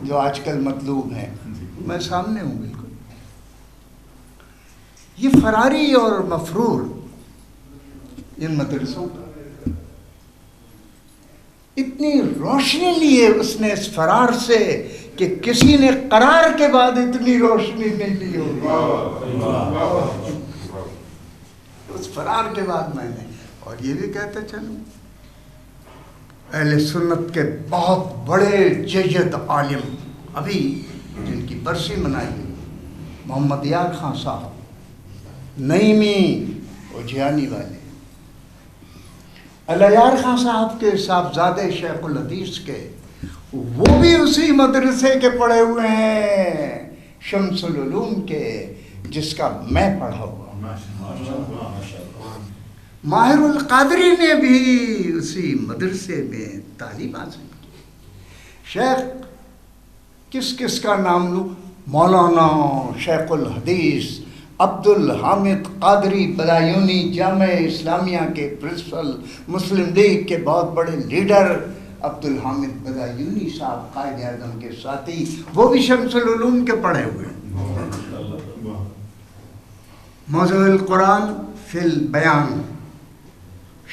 جو آج کل مطلوب ہے. میں سامنے ہوں بالکل. یہ فراری اور مفرور ان مدرسوں کا اتنی روشنی لی ہے اس نے اس فرار سے کہ کسی نے قرار کے بعد اتنی روشنی نہیں لی ہوگی. اس فرار کے بعد میں نے، اور یہ بھی کہتے چلوں، اہل سنت کے بہت بڑے جید عالم ابھی جن کی برسی منائی گئی، محمد یار خان صاحب نعیمی اجیانی والے، اللہ یار خان صاحب کے صاحبزادے شیخ الحدیث کے، وہ بھی اسی مدرسے کے پڑھے ہوئے ہیں، شمس العلوم کے، جس کا میں پڑھا ہوا. ماہر القادری نے بھی اسی مدرسے میں تعلیم حاصل کی. شیخ کس کس کا نام لوں، مولانا شیخ الحدیث عبد الحامد قادری بدایونی، جامعہ اسلامیہ کے پرنسپل، مسلم لیگ کے بہت بڑے لیڈر عبد الحامد بدایونی صاحب، قائد اعظم کے ساتھی، وہ بھی شمس العلوم کے پڑھے ہوئے ہیں. موضوع القرآن فی البیان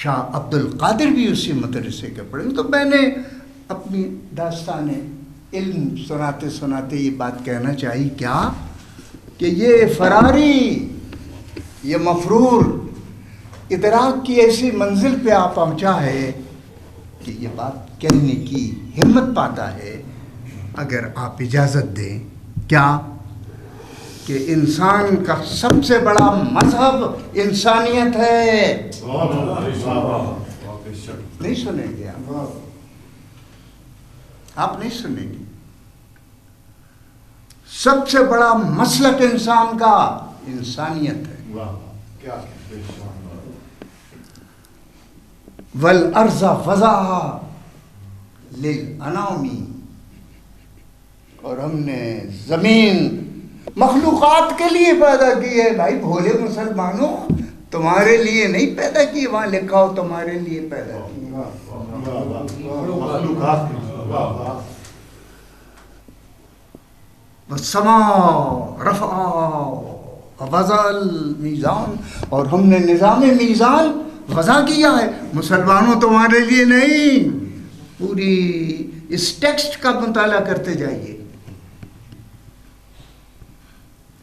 شاہ عبد القادر بھی اسی مدرسے کے پڑھے. تو میں نے اپنی داستان علم سناتے سناتے یہ بات کہنا چاہیے کیا کہ یہ فراری، یہ مفرور ادراک کی ایسی منزل پہ آ پہنچا ہے کہ یہ بات کہنے کی ہمت پاتا ہے اگر آپ اجازت دیں. کیا کہ انسان کا سب سے بڑا مذہب انسانیت ہے. نہیں سنیں گے آپ نہیں سنیں گے. سب سے بڑا مسلک انسان کا انسانیت ہے. والارض وضعها للانام، اور ہم نے زمین مخلوقات کے لیے پیدا کی ہے. بھائی بھولے مسلمانوں، تمہارے لیے نہیں پیدا کی، وہاں لکھا ہو تمہارے لیے پیدا کی. والسماء رفعها ووضع المیزان، اور ہم نے نظام میزان وضع کیا ہے. مسلمانوں تمہارے لیے نہیں. پوری اس ٹیکسٹ کا مطالعہ کرتے جائیے.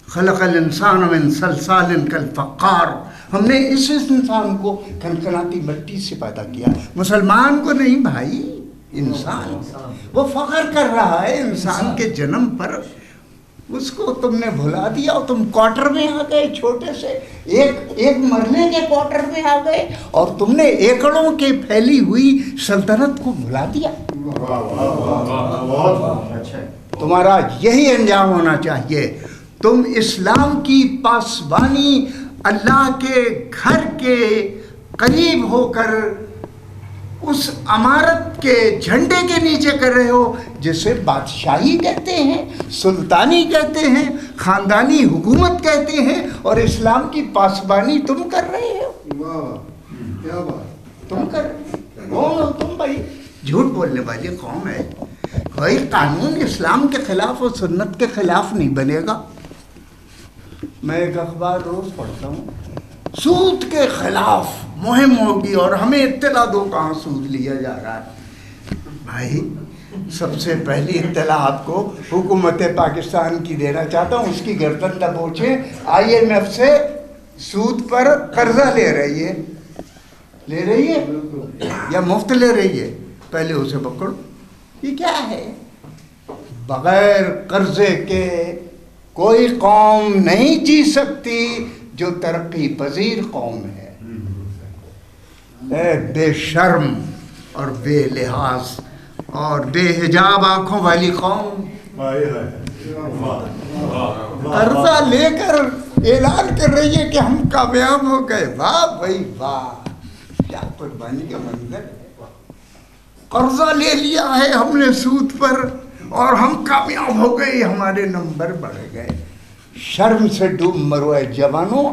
خلق الانسان من صلصال کالفخار، ہم نے اس انسان کو کھنکھناتی مٹی سے پیدا کیا. مسلمان کو نہیں بھائی، انسان. وہ فخر کر رہا ہے انسان کے جنم پر، اس کو تم نے بھلا دیا اور تم کوارٹر میں آ گئے، چھوٹے سے ایک مرلے کے کوارٹر میں آ گئے، اور تم نے ایکڑوں کے پھیلی ہوئی سلطنت کو بھلا دیا. تمہارا یہی انجام ہونا چاہیے. تم اسلام کی پاسبانی اللہ کے گھر کے قریب ہو کر اس عمارت کے جھنڈے کے نیچے کر رہے ہو جسے بادشاہی کہتے ہیں، سلطانی کہتے ہیں، خاندانی حکومت کہتے ہیں، اور اسلام کی پاسبانی تم کر رہے ہو. واہ کیا بات. تم کر کون ہو تم بھائی؟ جھوٹ بولنے والی قوم ہے. کوئی قانون اسلام کے خلاف اور سنت کے خلاف نہیں بنے گا. میں ایک اخبار روز پڑھتا ہوں، سود کے خلاف مہم ہوگی اور ہمیں اطلاع دو کہاں سود لیا جا رہا ہے. بھائی سب سے پہلی اطلاع آپ کو حکومت پاکستان کی دینا چاہتا ہوں. اس کی گردن دبوچیں. IMF سے سود پر قرضہ لے رہی ہے یا مفت لے رہی ہے؟ پہلے اسے پکڑو. یہ کیا ہے؟ بغیر قرضے کے کوئی قوم نہیں جی سکتی جو ترقی پذیر قوم ہے. اے بے شرم اور بے لحاظ اور بے حجاب آنکھوں والی قوم، قرضہ لے کر اعلان کر رہی ہے کہ ہم کامیاب ہو گئے. واہ بھائی واہ، کیا قربانی کا منظر ہے. قرضہ لے لیا ہے ہم نے سود پر اور ہم کامیاب ہو گئے، ہمارے نمبر بڑھ گئے. شرم سے ڈوب مرو اے جوانوں.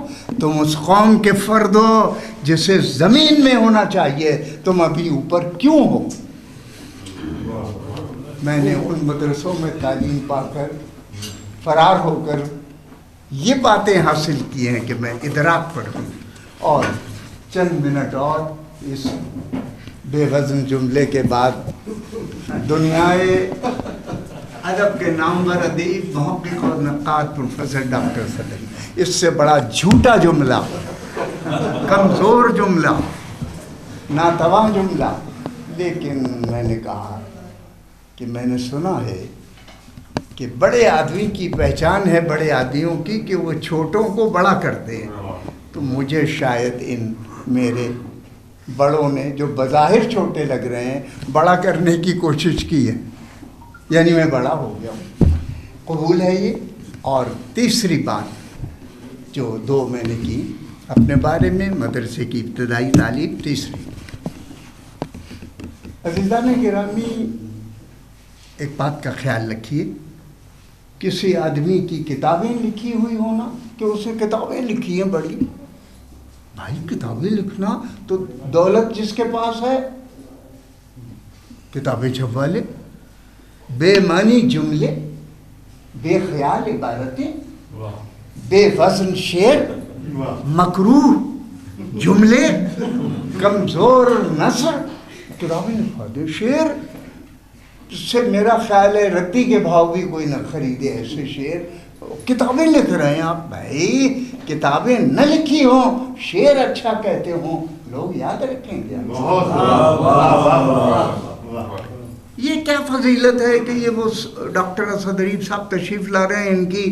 تم اس قوم کے فرد ہو جسے زمین میں ہونا چاہیے، تم ابھی اوپر کیوں ہو؟ میں نے ان مدرسوں میں تعلیم پا کر فرار ہو کر یہ باتیں حاصل کی ہیں کہ میں ادراک پڑھوں. اور چند منٹ اور اس بے وزن جملے کے بعد دنیائے ادب کے نامور ادیب محقق اور نقاد پروفیسر ڈاکٹر صدری، اس سے بڑا جھوٹا جملہ، کمزور جملہ، ناتواں جملہ. لیکن میں نے کہا کہ میں نے سنا ہے کہ بڑے آدمی کی پہچان ہے بڑے آدمیوں کی کہ وہ چھوٹوں کو بڑا کرتے ہیں. تو مجھے شاید ان میرے بڑوں نے جو بظاہر چھوٹے لگ رہے ہیں بڑا کرنے کی کوشش کی ہے، یعنی میں بڑا ہو گیا ہوں. قبول ہے یہ. اور تیسری بات جو دو میں نے کی اپنے بارے میں، مدرسے کی ابتدائی تعلیم. تیسری، عزیزان گرامی، ایک بات کا خیال رکھیے، کسی آدمی کی کتابیں لکھی ہوئی ہونا کہ اس نے کتابیں لکھی ہیں بڑی. بھائی کتابیں لکھنا تو دولت جس کے پاس ہے کتابیں چھپوا لے. بے معنی جملے، بے خیال عبارتیں، بے وزن شعر، مکروہ جملے، کمزور نثر، کتابیں لکھوا دے. شعر جس سے میرا خیال ہے رتی کے بھاؤ بھی کوئی نہ خریدے ایسے شعر. کتابیں لکھ رہے ہیں آپ. بھائی کتابیں نہ لکھی ہوں، شعر اچھا کہتے ہوں، لوگ یاد رکھیں گے. یہ کیا فضیلت ہے کہ یہ وہ ڈاکٹر اسد صاحب تشریف لا رہے ہیں، ان کی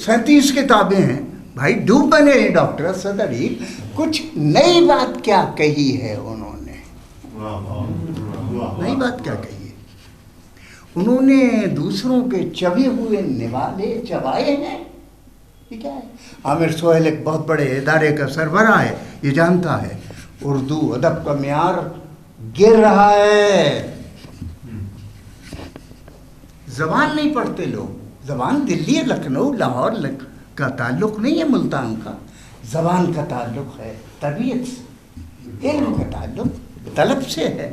37 کتابیں ہیں. بھائی ڈوب بنے ہیں ڈاکٹر اسد. کچھ نئی بات کیا کہی ہے انہوں نے؟ نئی بات کیا کہی ہے؟ انہوں نے دوسروں کے چبے ہوئے نوالے چبائے ہیں. یہ کیا ہے؟ عامر سہیل ایک بہت بڑے ادارے کا سربراہ ہے، یہ جانتا ہے اردو ادب کا معیار گر رہا ہے. زبان نہیں پڑھتے لوگ. زبان دلی، لکھنؤ، لاہور کا تعلق نہیں ہے، ملتان کا. زبان کا تعلق ہے تربیت سے، علم کا تعلق طلب سے ہے.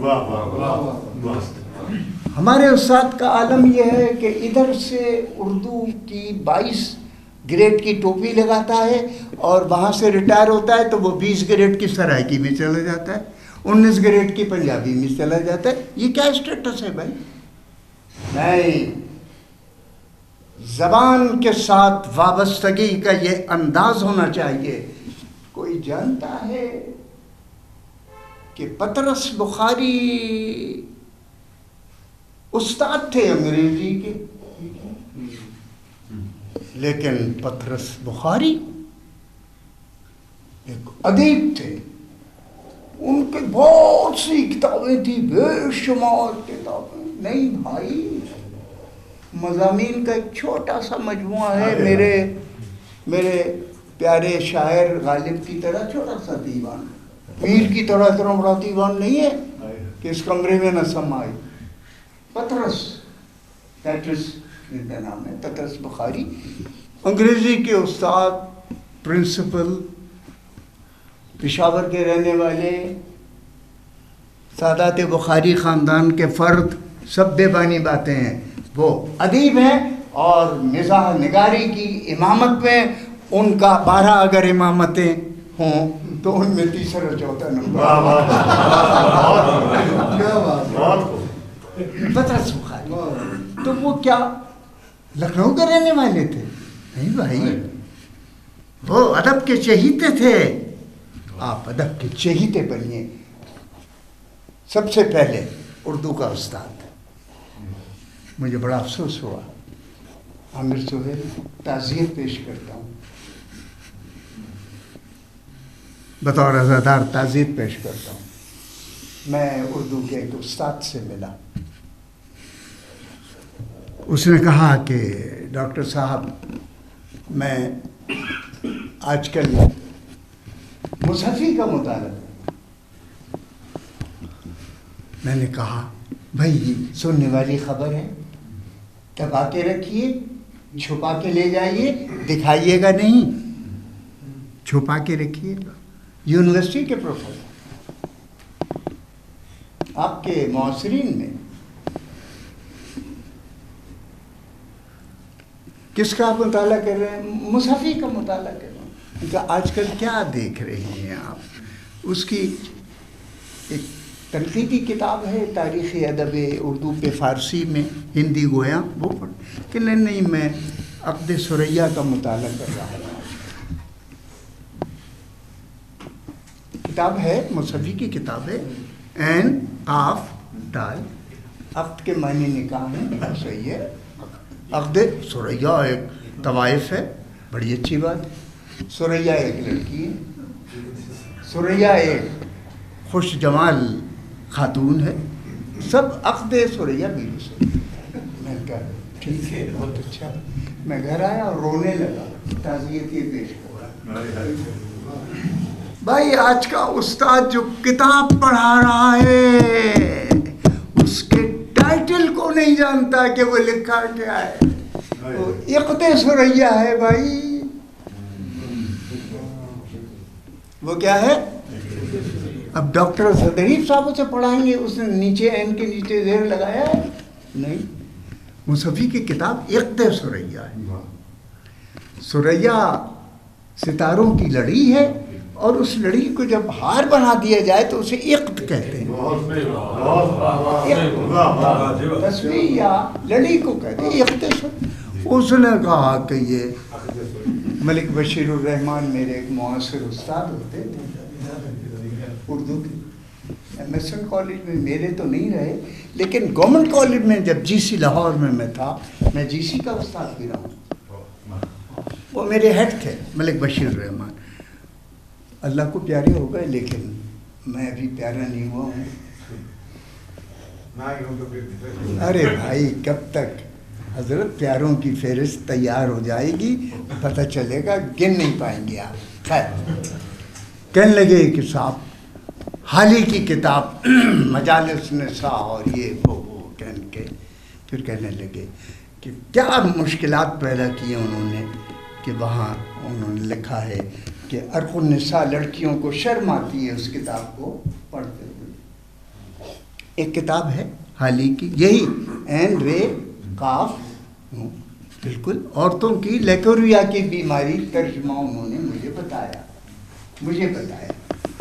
ہمارے استاد کا عالم یہ ہے کہ ادھر سے اردو کی 22 گریڈ کی ٹوپی لگاتا ہے اور وہاں سے ریٹائر ہوتا ہے تو وہ 20 گریڈ کی سرائکی میں چلا جاتا ہے، 19 گریڈ کی پنجابی میں چلا جاتا ہے. یہ کیا اسٹیٹس ہے بھائی؟ نہیں، زبان کے ساتھ وابستگی کا یہ انداز ہونا چاہیے. کوئی جانتا ہے کہ پطرس بخاری استاد تھے انگریزی کے، لیکن پطرس بخاری ایک ادیب تھے. ان کے بہت سی کتابیں تھیں، بے شمار کتابیں. نہیں بھائی، مضامین کا ایک چھوٹا سا مجموعہ ہے. میرے پیارے شاعر غالب کی طرح چھوٹا سا دیوان، میر کی طرح اتنا بڑا دیوان نہیں ہے. کہ اس کمرے میں نہ سما آئی. پطرس ان کا نام ہے، پطرس بخاری، انگریزی کے استاد، پرنسپل، پشاور کے رہنے والے، سادات بخاری خاندان کے فرد، سب بے بانی باتیں ہیں. وہ ادیب ہیں اور مزاح نگاری کی امامت میں ان کا 12 اگر امامتیں ہوں تو ان میں تیسرا چوتھا نمبر. پطرس بخاری. تو وہ کیا لکھنؤ کے رہنے والے تھے؟ نہیں بھائی، وہ ادب کے چہیتے تھے. آپ ادب کے چہیتے بنیے. سب سے پہلے اردو کا استاد. مجھے بڑا افسوس ہوا. عامر سہیل، تعزیت پیش کرتا ہوں، بطور عزادار تعزیت پیش کرتا ہوں. میں اردو کے ایک استاد سے ملا. اس نے کہا کہ ڈاکٹر صاحب، میں آج کل مصحفی کا مطالعہ. میں نے کہا بھائی سننے والی خبر ہے، دبا کے رکھیے، چھپا کے لے جائیے، دکھائیے گا نہیں، چھپا کے رکھیے. یونیورسٹی کے پروفیسر، آپ کے معاصرین میں کس کا آپ مطالعہ کر رہے ہیں؟ مصحفی کا مطالعہ کر رہے ہیں. آج کل کیا دیکھ رہے ہیں آپ؟ اس کی ایک تنقیدی کتاب ہے، تاریخ ادب اردو پہ فارسی میں ہندی گویا، وہ پڑھ کہ نہیں میں عقد ثریا کا مطالعہ کر رہا ہوں. کتاب ہے، مصحفی کی کتاب ہے، عین قاف دال. عقد کے معنی نکاح ہے، صحیح ہے. عقد ثریا ایک طوائف ہے، بڑی اچھی بات ہے. ثریا ایک لڑکی ہے، ثریا ایک خوش جمال خاتون ہے. سب عقد ثریا بھی سے. میں نے کہا ٹھیک ہے، بہت اچھا. میں گھر آیا اور رونے لگا. تعزیت یہ پیش کرا. بھائی آج کا استاد جو کتاب پڑھا رہا ہے اس کے ٹائٹل کو نہیں جانتا کہ وہ لکھا کیا ہے. وہ عقد ثریا ہے بھائی. وہ کیا ہے؟ اب ڈاکٹر صدریف صاحب سے پڑھائیں گے، اس نے نیچے عین کے نیچے زیر لگایا ہے؟ نہیں. مصحفی کی کتاب عقد ثریا ہے. ثریا ستاروں کی لڑی ہے، اور اس لڑی کو جب ہار بنا دیا جائے تو اسے عقد کہتے ہیں. تصویر یا لڑی کو کہتے ہیں عقد. اس نے کہا کہ یہ ملک بشیر الرحمان میرے ایک معاصر استاد ہوتے تھے اردو کے. ایم ایس این کالج میں میرے تو نہیں رہے، لیکن گورنمنٹ کالج میں جب جی سی لاہور میں تھا، میں جی سی کا استاد بھی رہا ہوں. وہ میرے ہیڈ تھے ملک بشیر الرحمان. اللہ کو پیارے ہو گئے، لیکن میں ابھی پیارا نہیں ہوا ہوں. ارے بھائی کب تک حضرت پیاروں کی فہرست تیار ہو جائے گی، پتہ چلے گا، گن نہیں پائیں گے آپ. خیر، کہنے لگے کہ صاحب حالی کی کتاب مجالس نساء اور یہ وہ کہنے کے پھر کہنے لگے کہ کیا مشکلات پیدا کیے انہوں نے، کہ وہاں انہوں نے لکھا ہے کہ عرق النساء لڑکیوں کو شرم آتی ہے اس کتاب کو پڑھتے ہوئے. ایک کتاب ہے حالی کی، یہی عین رے قاف، بالکل عورتوں کی لیکوریا کی بیماری ترجمہ انہوں نے مجھے بتایا،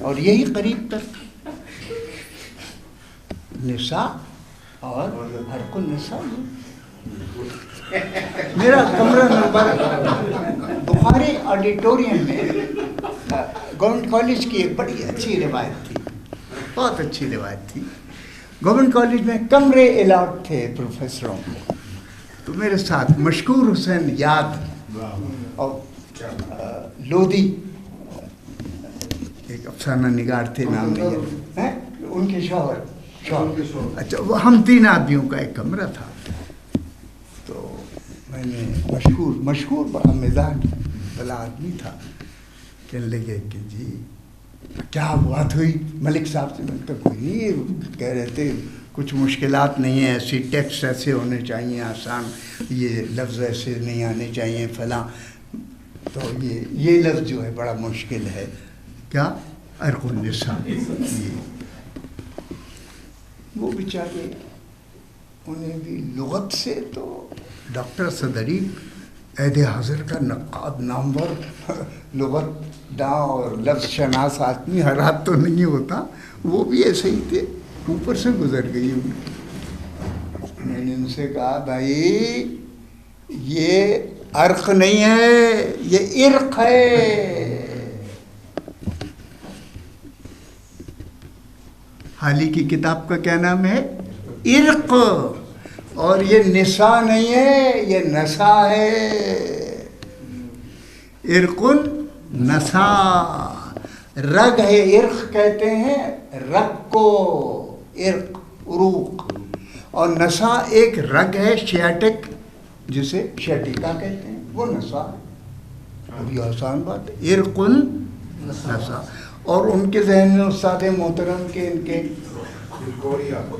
اور یہی قریب تک نساء اور حرق النساء. میرا کمرہ نمبر بخاری آڈیٹوریم میں گورنمنٹ کالج کی ایک بڑی اچھی روایت تھی، بہت اچھی روایت تھی. گورنمنٹ کالج میں کمرے الاٹ تھے پروفیسروں کو. تو میرے ساتھ مشکور حسین یاد اور لودھی ایک افسانہ نگار تھے، نام نہیں ہے، ان کے شوہر. اچھا، وہ ہم 3 آدمیوں کا ایک کمرہ تھا. تو میں نے مشہور بڑا مزاج بلا آدمی تھا. کہنے لگے کہ جی کیا بات ہوئی ملک صاحب سے؟ میں تو کوئی کہہ رہے تھے کچھ مشکلات نہیں ہیں ایسی، ٹیکسٹ ایسے ہونے چاہیے آسان، یہ لفظ ایسے نہیں آنے چاہیے فلاں، تو یہ لفظ جو ہے بڑا مشکل ہے، کیا عرق النساء، وہ بیچارے انہیں بھی لغت سے تو ڈاکٹر صدری عہد حاضر کا نقاد نامور لغت داں اور لفظ شناس آدمی ہر ہاتھ تو نہیں ہوتا، وہ بھی ایسے ہی تھے، اوپر سے گزر گئی ان کی۔ میں نے ان سے کہا بھائی یہ عرق نہیں ہے، یہ عرق ہے۔ حالی کی کتاب کا کیا نام ہے؟ عرق، اور یہ نساء نہیں ہے، یہ نسا ہے، عرق نساء، رگ ہے، عرق کہتے ہیں رگ کو، عرق عروق، اور نسا ایک رگ ہے شیاٹک جسے شیٹکا کہتے ہیں، وہ نسا ہے، ابھی آسان بات ہے، عرق نسا۔ اور ان کے ذہن میں استاد محترم کے ان کے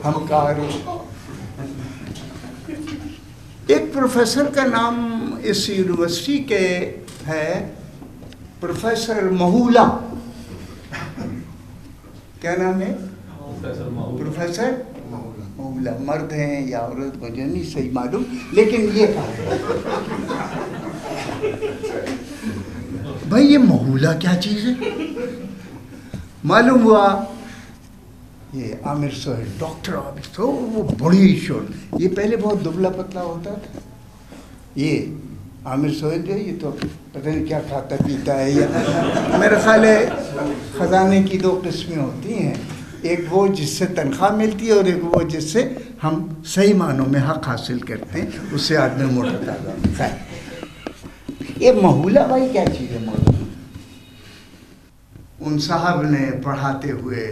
ہمکار ایک پروفیسر کا نام اس یونیورسٹی کے ہے، پروفیسر مہولا، کیا نام ہے؟ پروفیسر مہولا، مرد ہیں یا عورت مجھے نہیں صحیح معلوم، لیکن یہ کہا بھائی یہ مہولا کیا چیز ہے؟ معلوم ہوا یہ عامر سہیل، ڈاکٹر عامر سہیل، وہ بڑی شور، یہ پہلے بہت دبلا پتلا ہوتا تھا، یہ عامر سہیل جو ہے یہ تو پتہ نہیں کیا کھاتا پیتا ہے، یا میرا خیال ہے خزانے کی دو قسمیں ہوتی ہیں، ایک وہ جس سے تنخواہ ملتی ہے اور ایک وہ جس سے ہم صحیح معنوں میں حق حاصل کرتے ہیں، اس سے آدمی موٹا تازہ۔ خیر یہ مہولا بھائی کیا چیز ہے؟ مولانا ان صاحب نے پڑھاتے ہوئے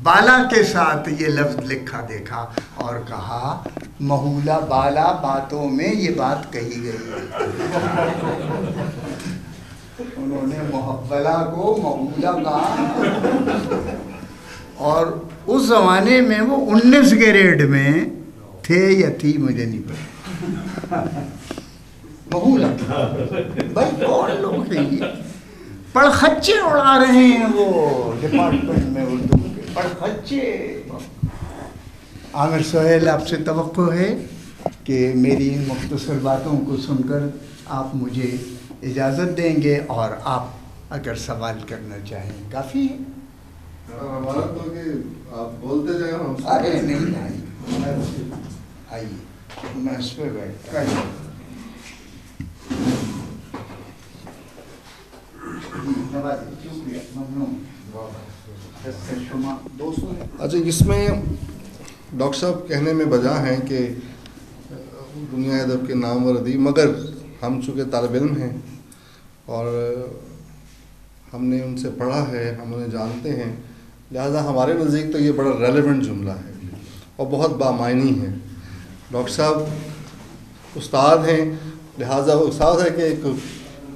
بالا کے ساتھ یہ لفظ لکھا دیکھا اور کہا مہولا بالا باتوں میں یہ بات کہی گئی ہے۔ انہوں نے محبلہ کو مہولا کہا، اور اس زمانے میں وہ 19 گریڈ میں تھے یا تھی مجھے نہیں پتا، مہولا بھائی کون لوگ ہیں یہ؟ پڑخچے اڑا رہے ہیں وہ ڈپارٹمنٹ میں اردو کے پڑخچے۔ عامر سہیل آپ سے توقع ہے کہ میری ان مختصر باتوں کو سن کر آپ مجھے اجازت دیں گے، اور آپ اگر سوال کرنا چاہیں کافی ہے۔ ہمارا تو کہ آپ بولتے جائیں ہم، ارے نہیں آئیے میں اس پہ بیٹھتا ہوں۔ اچھا اس میں ڈاکٹر صاحب کہنے میں بجا ہیں کہ دنیا ادب کے نامور ادیب، مگر ہم چونکہ طالب علم ہیں اور ہم نے ان سے پڑھا ہے، ہم انہیں جانتے ہیں، لہٰذا ہمارے نزدیک تو یہ بڑا ریلیونٹ جملہ ہے اور بہت بامعنی ہے۔ ڈاکٹر صاحب استاد ہیں، لہٰذا وہ استاد ہے کہ ایک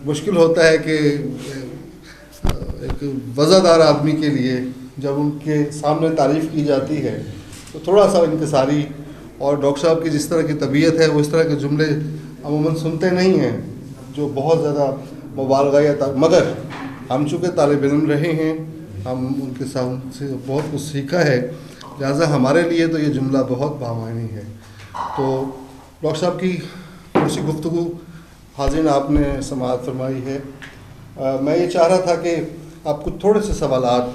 مشکل ہوتا ہے کہ ایک وزادار آدمی کے لیے جب ان کے سامنے تعریف کی جاتی ہے تو تھوڑا سا انکساری، اور ڈاکٹر صاحب کی جس طرح کی طبیعت ہے وہ اس طرح کے جملے عموماً سنتے نہیں ہیں جو بہت زیادہ مبالغہ یا مگر ہم چونکہ طالب علم رہے ہیں، ہم ان کے ساتھ سے بہت کچھ سیکھا ہے، لہٰذا ہمارے لیے تو یہ جملہ بہت بامعنی ہے۔ تو ڈاکٹر صاحب کی تھوڑی سی گفتگو حاضرین آپ نے سماعت فرمائی ہے۔ میں یہ چاہ رہا تھا کہ آپ کچھ تھوڑے سے سوالات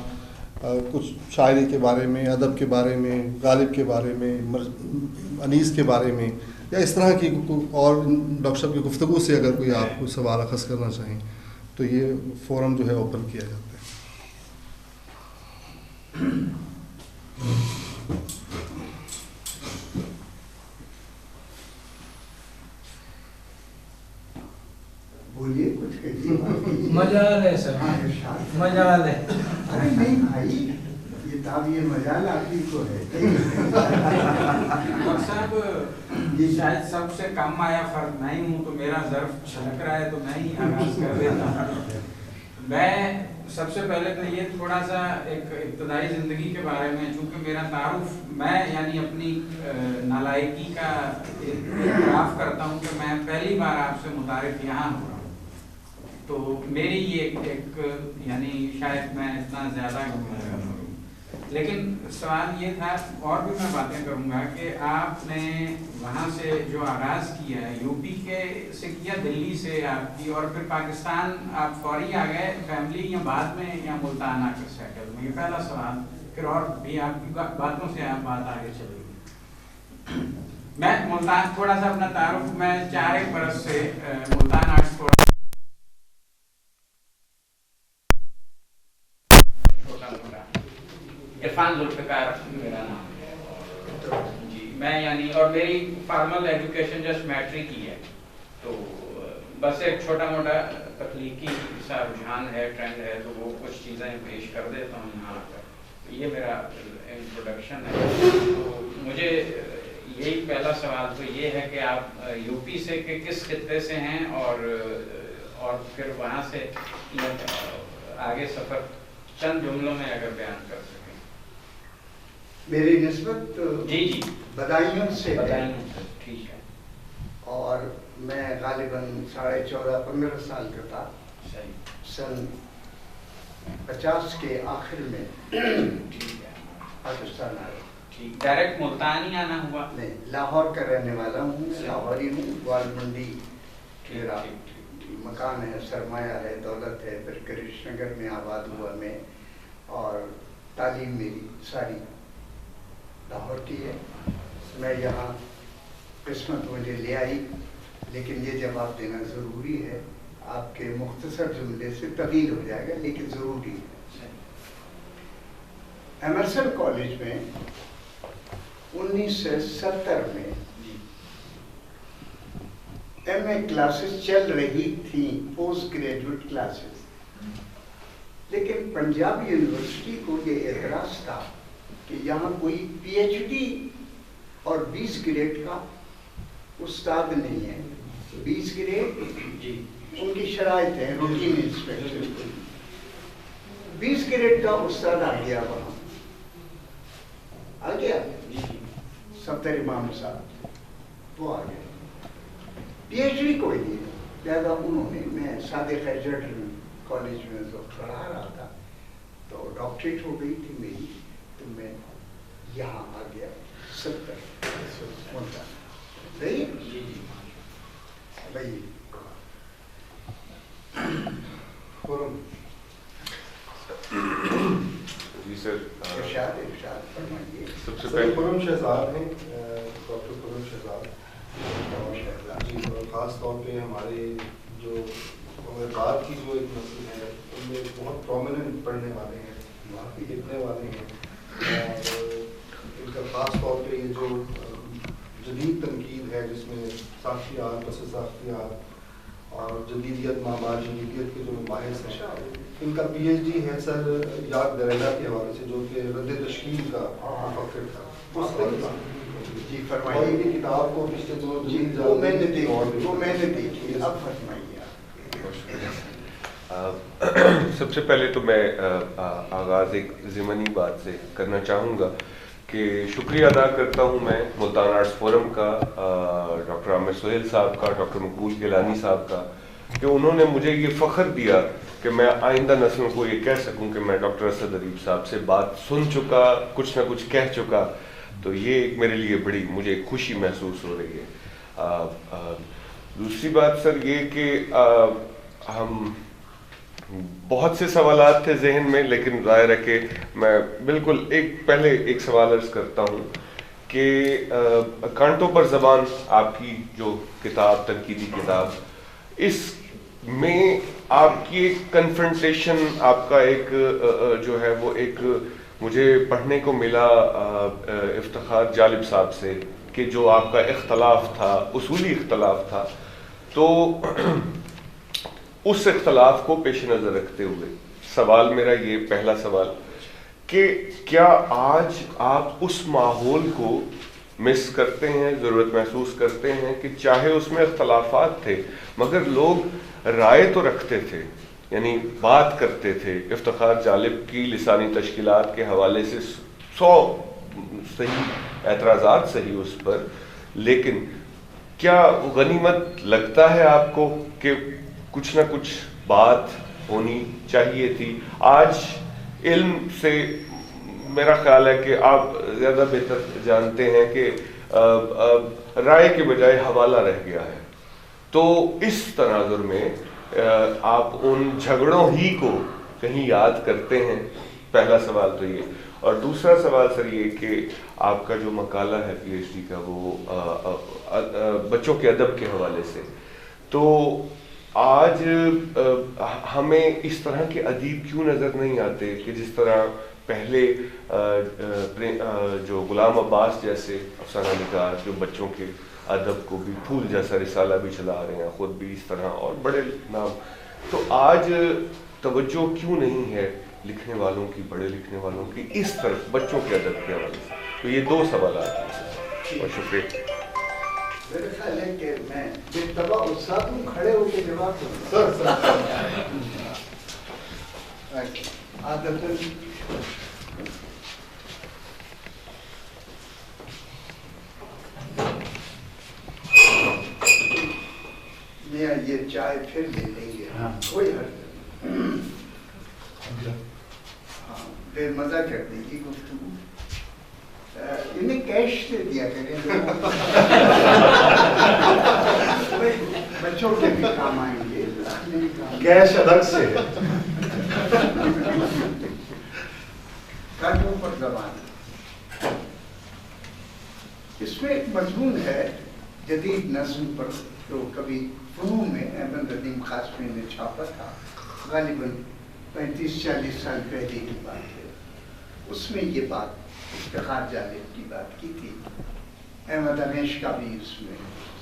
کچھ شاعری کے بارے میں، ادب کے بارے میں، غالب کے بارے میں، انیس کے بارے میں، یا اس طرح کی اور ڈاکٹر صاحب کی گفتگو سے اگر کوئی آپ کو سوال اخذ کرنا چاہیں تو یہ فورم جو ہے اوپن کیا جاتا ہے۔ بولیے کچھ کہیے۔ مجال ہے سر، مجال ہے۔ ارے نہیں بھائی، یہ تعبیر مجال آپ ہی کو ہے۔ ڈاکٹر صاحب شاید سب سے کم آیا فرق میں ہی ہوں، تو میرا ظرف چھلک رہا ہے تو میں ہی آغاز کر دیتا ہوں۔ میں سب سے پہلے تو یہ تھوڑا سا ایک ابتدائی زندگی کے بارے میں، چونکہ میرا تعارف، میں یعنی اپنی نالائکی کا اعتراف کرتا ہوں کہ میں پہلی بار آپ سے متعارف یہاں ہو رہا ہوں، تو میری یہ ایک یعنی شاید میں اتنا زیادہ لیکن سوال یہ تھا، اور بھی میں باتیں کروں گا، کہ آپ نے وہاں سے جو آغاز کیا ہے یو پی کے سے کیا، دلی سے آپ کی، اور پھر پاکستان آپ فوری آ گئے فیملی، یا بعد میں، یا ملتان آ کر سیٹل میں؟ یہ پہلا سوال، پھر اور بھی آپ کی باتوں سے آپ بات آگے چلے گی۔ میں ملتان تھوڑا سا اپنا تعارف، میں 4 برس سے ملتان آرٹس فورم عرفان ذوالفقار میرا نام جی، میں یعنی، اور میری فارمل ایجوکیشن جسٹ میٹرک کی ہے، تو بس ایک چھوٹا موٹا تخلیقی سا رجحان ہے، ٹرینڈ ہے، تو وہ کچھ چیزیں پیش کر دیتا ہوں یہاں آ کر۔ یہ میرا انٹروڈکشن ہے۔ تو مجھے یہی پہلا سوال تو یہ ہے کہ آپ یو پی سے کہ کس خطے سے ہیں، اور پھر وہاں سے آگے سفر چند جملوں میں اگر بیان کر سکیں۔ میری نسبت جی بدایوں سے ہے، ٹھیک ہے، اور میں غالباً 14.5-15 سال کا تھا، صحیح، سن 50 کے آخر میں ٹھیک ہے، پاکستان آیا۔ ٹھیک، ڈائریکٹ ملتان ہی آنا ہوا؟ نہیں، لاہور کا رہنے والا ہوں، لاہوری ہوں، گوال منڈی میرا مکان ہے، سرمایہ ہے، دولت ہے، پھر کرش نگر میں آباد ہوا میں، اور تعلیم میری ساری لاہور کی ہے۔ میں یہاں قسمت مجھے لے آئی، لیکن یہ جواب دینا ضروری ہے، آپ کے مختصر جملے سے طویل ہو جائے گا لیکن ضروری ہے۔ ایمرسن کالج میں 1970 میں ایم اے کلاسز چل رہی تھیں، پوسٹ گریجویٹ کلاسز، لیکن پنجاب یونیورسٹی کو یہ اعتراض تھا کہ یہاں کوئی پی ایچ ڈی اور 20 گریڈ کا استاد نہیں ہے۔ 20 گریڈ ان کی شرائط ہے، روٹین انسپیکشن، 20 گریڈ کا استاد آ گیا، وہاں آ گیا صفدر امام صاحب، وہ آ گیا، پی ایچ ڈی کوئی نہیں، لہٰذا انہوں نے، میں صادق ایجٹ کالج میں پڑھا رہا تھا، تو ڈاکٹریٹ ہو گئی تھی میری، تو میں یہاں آ گیا 70 صحیح بھائی جی سر، ارشاد فرمائیے۔ سب سے پہلے خرم شہزاد ہیں، ڈاکٹر خرم شہزاد جی، اور خاص طور پہ ہمارے جو بعد کی جو ایک نسل ہے ان میں بہت پرومیننٹ پڑھنے والے ہیں، لکھنے والے ہیں، اور ان کا خاص طور پہ یہ جو جدید تنقید ہے جس میں ساختیات، پس ساختیات اور جدیدیت ماں بعد جدیدیت کے جو مباحث ہیں، ان کا پی ایچ ڈی ہے سر یاک دریلا کے حوالے سے، جو کہ رد تشکیل کا مفکر تھا، جی اور فرمائیے۔ ان کی کتاب کو پچھلے دو جی وہ میں نے دیکھی، اب فرمائیے۔ سب سے پہلے تو میں آغاز ایک ضمنی بات سے کرنا چاہوں گا کہ شکریہ ادا کرتا ہوں میں ملتان آرٹس فورم کا، ڈاکٹر عامر سہیل صاحب کا، ڈاکٹر مقبول گیلانی صاحب کا، کہ انہوں نے مجھے یہ فخر دیا کہ میں آئندہ نسلوں کو یہ کہہ سکوں کہ میں ڈاکٹر اسد ادیب صاحب سے بات سن چکا، کچھ نہ کچھ کہہ چکا، تو یہ ایک میرے لیے بڑی مجھے خوشی محسوس ہو رہی ہے۔ دوسری بات سر یہ کہ ہم بہت سے سوالات تھے ذہن میں، لیکن ظاہر ہے کہ میں بالکل پہلے ایک سوال عرض کرتا ہوں کہ کانٹوں پر زبان آپ کی جو کتاب، تنقیدی کتاب، اس میں آپ کی ایک کنفرنٹیشن، آپ کا ایک جو ہے وہ ایک مجھے پڑھنے کو ملا افتخار جالب صاحب سے، کہ جو آپ کا اختلاف تھا، اصولی اختلاف تھا، تو اس اختلاف کو پیش نظر رکھتے ہوئے سوال میرا یہ پہلا سوال کہ کیا آج آپ اس ماحول کو مس کرتے ہیں، ضرورت محسوس کرتے ہیں کہ چاہے اس میں اختلافات تھے مگر لوگ رائے تو رکھتے تھے، یعنی بات کرتے تھے. افتخار جالب کی لسانی تشکیلات کے حوالے سے 100 صحیح اعتراضات صحیح اس پر، لیکن کیا غنیمت لگتا ہے آپ کو کہ کچھ نہ کچھ بات ہونی چاہیے تھی؟ آج علم سے میرا خیال ہے کہ آپ زیادہ بہتر جانتے ہیں کہ رائے کے بجائے حوالہ رہ گیا ہے. تو اس تناظر میں آپ ان جھگڑوں ہی کو کہیں یاد کرتے ہیں؟ پہلا سوال تو یہ. اور دوسرا سوال سر یہ کہ آپ کا جو مقالہ ہے پی ایچ ڈی کا وہ بچوں کے ادب کے حوالے سے، تو آج ہمیں اس طرح کے ادیب کیوں نظر نہیں آتے کہ جس طرح پہلے جو غلام عباس جیسے افسانہ نگار جو بچوں کے ادب کو بھی پھول جیسا رسالہ بھی چلا رہے ہیں، خود بھی اس طرح، اور بڑے نام. تو آج توجہ کیوں نہیں ہے لکھنے والوں کی، بڑے لکھنے والوں کی اس طرف بچوں کے ادب کے حوالے سے؟ تو یہ 2 سوالات ہیں. اور شکریہ. میرے خیال ہے کہ میں بالطبع استاد ہوں، کھڑے ہو کے جواب دوں. میاں یہ چائے پھر لے لیں گے، کوئی حرج نہیں. ہاں پھر مزہ کرنے کی گفتگو. انہیں کیش دے دیا کریں، بچوں کے بھی کام آئیں گے. کیش الگ سے کانٹوں پر زبان. اس میں ایک مضمون ہے جدید نظم پر جو کبھی فنون میں احمد ندیم قاسمی نے چھاپا تھا، غالباً 35-40 سال پہلے کی بات ہے. اس میں یہ بات افتخار جالب کی بات کی تھی. احمد انیش کا بھی اس میں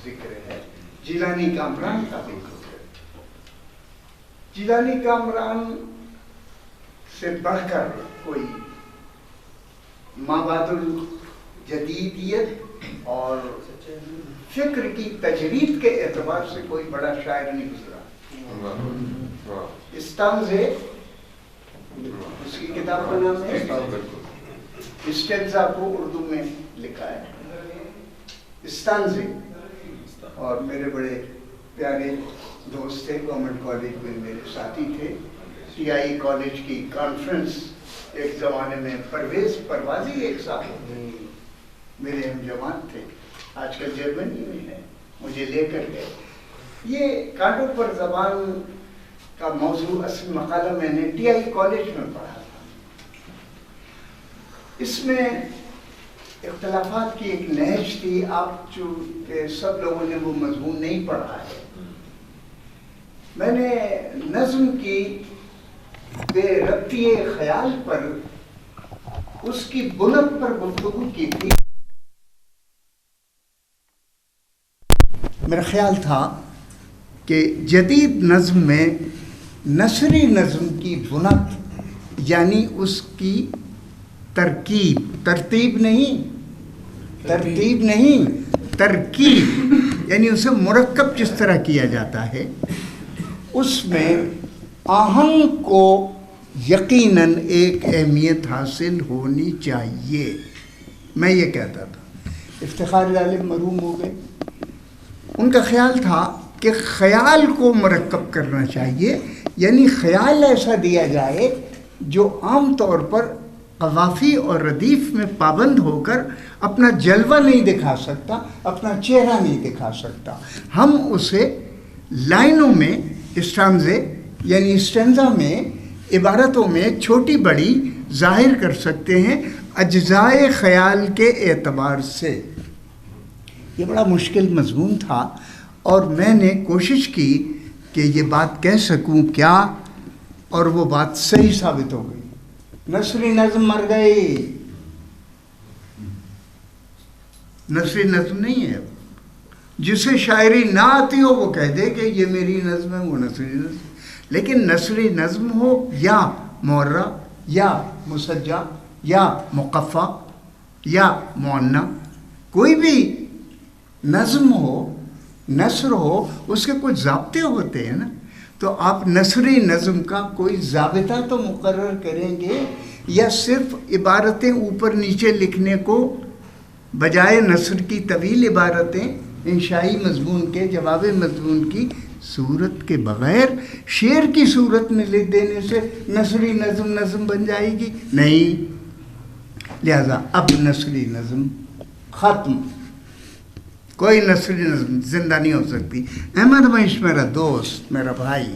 ذکر ہے، جیلانی کامران کا بھی ذکر ہے. جیلانی کامران سے بڑھ کر کوئی مابعد الجدیدیت اور فکر کی تجرید کے اعتبار سے کوئی بڑا شاعر نہیں گزرا. استانزے اس کی کتاب کا نام ہے، اسٹینزا کو اردو میں لکھا ہے استانزے. اور میرے بڑے پیارے دوست تھے، گورنمنٹ کالج میں میرے ساتھی تھے. ٹی آئی کالج کی کانفرنس ایک زمانے میں پرویز پروازی ایک صاحب میرے ہم جماعت تھے، آج کل جرمنی میں ہے، مجھے لے کر گئے. یہ کانٹوں پر زبان کا موضوع اصل مقالہ میں نے ٹی آئی کالج میں پڑھا تھا. اس میں اختلافات کی ایک نہج تھی. آپ چونکہ سب لوگوں نے وہ مضمون نہیں پڑھا ہے، میں نے نظم کی بے ربطی خیال پر، اس کی بنیاد پر گفتگو کی تھی. میرا خیال تھا کہ جدید نظم میں نثری نظم کی بنیاد یعنی اس کی ترکیب، ترتیب نہیں ترکیب، یعنی اسے مرکب جس طرح کیا جاتا ہے، اس میں آہنگ کو یقیناً ایک اہمیت حاصل ہونی چاہیے. میں یہ کہتا تھا. افتخار جالب مرحوم ہو گئے، ان کا خیال تھا کہ خیال کو مرکب کرنا چاہیے، یعنی خیال ایسا دیا جائے جو عام طور پر قوافی اور ردیف میں پابند ہو کر اپنا جلوہ نہیں دکھا سکتا، اپنا چہرہ نہیں دکھا سکتا. ہم اسے لائنوں میں، اسٹانزے یعنی اسٹینزا میں، عبارتوں میں چھوٹی بڑی ظاہر کر سکتے ہیں اجزائے خیال کے اعتبار سے. یہ بڑا مشکل مضمون تھا اور میں نے کوشش کی کہ یہ بات کہہ سکوں کیا، اور وہ بات صحیح ثابت ہو گئی. نثری نظم مر گئی، نثری نظم نہیں ہے. جسے شاعری نہ آتی ہو وہ کہہ دے کہ یہ میری نظم ہے، وہ نثری نظم. لیکن نثری نظم ہو یا معرہ یا مسجع یا مقفع یا معنی، کوئی بھی نظم ہو، نثر ہو، اس کے کچھ ضابطے ہوتے ہیں نا. تو آپ نثری نظم کا کوئی ضابطہ تو مقرر کریں گے، یا صرف عبارتیں اوپر نیچے لکھنے کو بجائے نثر کی طویل عبارتیں انشائی مضمون کے، جواب مضمون کی صورت کے بغیر شعر کی صورت میں لکھ دینے سے نثری نظم بن جائے گی؟ نہیں. لہذا اب نثری نظم ختم، کوئی نثری نظم زندہ نہیں ہو سکتی. احمد دمشق میرا دوست، میرا بھائی،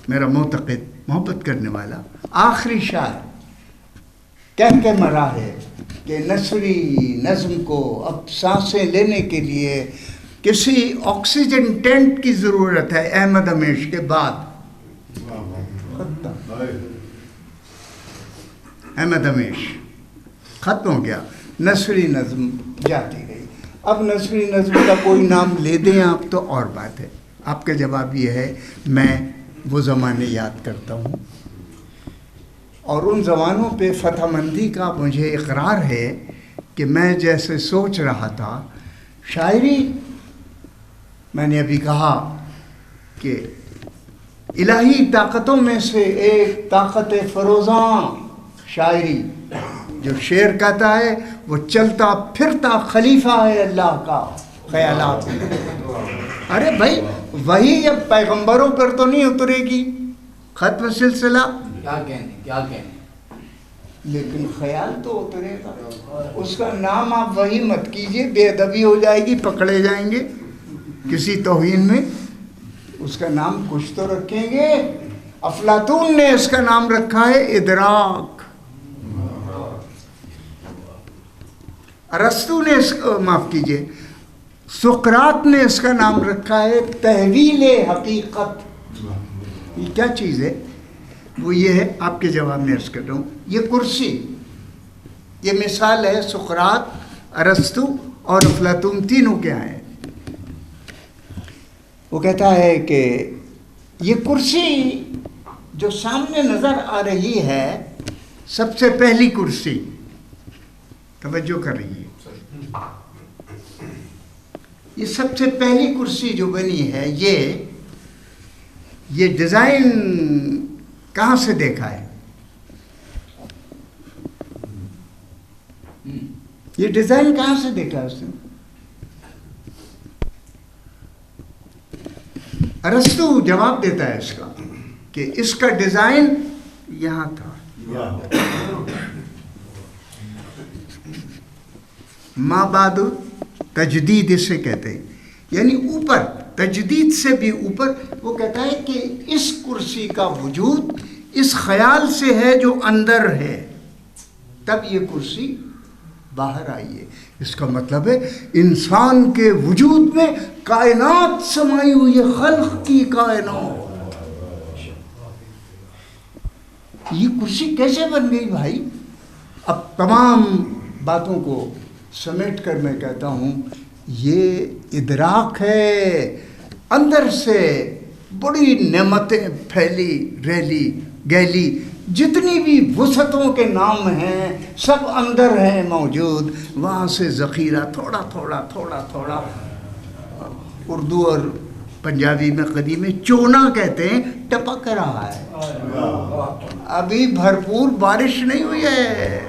میرا معتقد، محبت کرنے والا، آخری شاعر کہہ کے مرا ہے کہ نثری نظم کو اب سانسیں لینے کے لیے کسی آکسیجن ٹینٹ کی ضرورت ہے. احمد دمشق کے بعد احمد دمشق ختم ہو گیا، نثری نظم جاتی گئی. اب نثری نظم کا کوئی نام لے دیں آپ تو اور بات ہے. آپ کا جواب یہ ہے میں وہ زمانے یاد کرتا ہوں، اور ان زمانوں پہ فتح مندی کا مجھے اقرار ہے کہ میں جیسے سوچ رہا تھا. شاعری، میں نے ابھی کہا کہ الہی طاقتوں میں سے ایک طاقت فروزاں شاعری، جو شعر کہتا ہے وہ چلتا پھرتا خلیفہ ہے اللہ کا خیالات میں. ارے بھائی وہی اب پیغمبروں پر تو نہیں اترے گی، ختم سلسلہ، کیا کہنے لیکن خیال تو اترے گا. اس کا نام آپ وہی مت کیجئے، بے ادبی ہو جائے گی، پکڑے جائیں گے کسی توہین میں. اس کا نام کچھ تو رکھیں گے. افلاطون نے اس کا نام رکھا ہے ادراک، ارسطو نے معاف کیجئے سقراط نے اس کا نام رکھا ہے تحویل حقیقت. یہ کیا چیز ہے؟ وہ یہ ہے، آپ کے جواب میں عرض کر رہا ہوں، یہ کرسی، یہ مثال ہے سقراط، ارسطو اور افلاطون تینوں کے ہیں. وہ کہتا ہے کہ یہ کرسی جو سامنے نظر آ رہی ہے، سب سے پہلی کرسی، توجہ کر رہی ہے، یہ سب سے پہلی کرسی جو بنی ہے، یہ ڈیزائن کہاں سے دیکھا ہے؟ یہ ڈیزائن کہاں سے دیکھا ہے اس نے؟ ارسطو جواب دیتا ہے اس کا کہ اس کا ڈیزائن یہاں تھا. ما بعد تجدید اسے کہتے ہیں، یعنی اوپر، تجدید سے بھی اوپر. وہ کہتا ہے کہ اس کرسی کا وجود اس خیال سے ہے جو اندر ہے، تب یہ کرسی باہر آئی ہے. اس کا مطلب ہے انسان کے وجود میں کائنات سمائی ہوئی ہے، خلق کی کائنات. یہ کرسی کیسے بن گئی بھائی؟ اب تمام باتوں کو سمیٹ کر میں کہتا ہوں یہ ادراک ہے. اندر سے بڑی نعمتیں پھیلی ریلی گیلی، جتنی بھی وسعتوں کے نام ہیں سب اندر ہیں موجود. وہاں سے ذخیرہ تھوڑا تھوڑا تھوڑا تھوڑا، اردو اور پنجابی میں قدیم میں چونا کہتے ہیں، ٹپک رہا ہے. ابھی بھرپور بارش نہیں ہوئی ہے.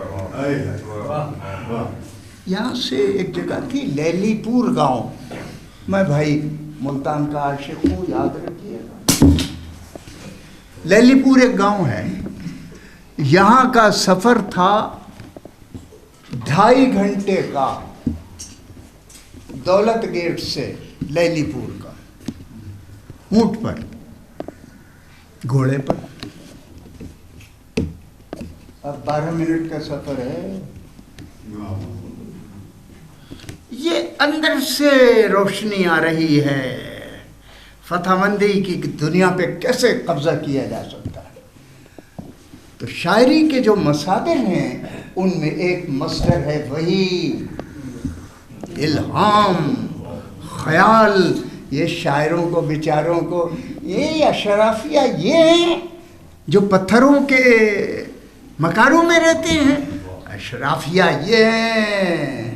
یہاں سے ایک جگہ تھی لیلی پور گاؤں، میں بھائی ملتان کا عاشق ہوں، یاد رکھیے گا. لیلی پور ایک گاؤں ہے، یہاں کا سفر تھا 2.5 گھنٹے کا، دولت گیٹ سے لیلی پور کا، اونٹ پر، گھوڑے پر. اب 12 منٹ کا سفر ہے. یہ اندر سے روشنی آ رہی ہے فتح مندی کی دنیا پہ کیسے قبضہ کیا جا سکتا ہے. تو شاعری کے جو مصادر ہیں ان میں ایک مصدر ہے وہی الہام، خیال. یہ شاعروں کو بیچاروں کو، یہ اشرافیہ یہ ہیں جو پتھروں کے مکانوں میں رہتے ہیں. اشرافیہ یہ ہیں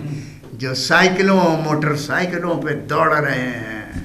جو سائیکلوں موٹر سائیکلوں پہ دوڑ رہے ہیں.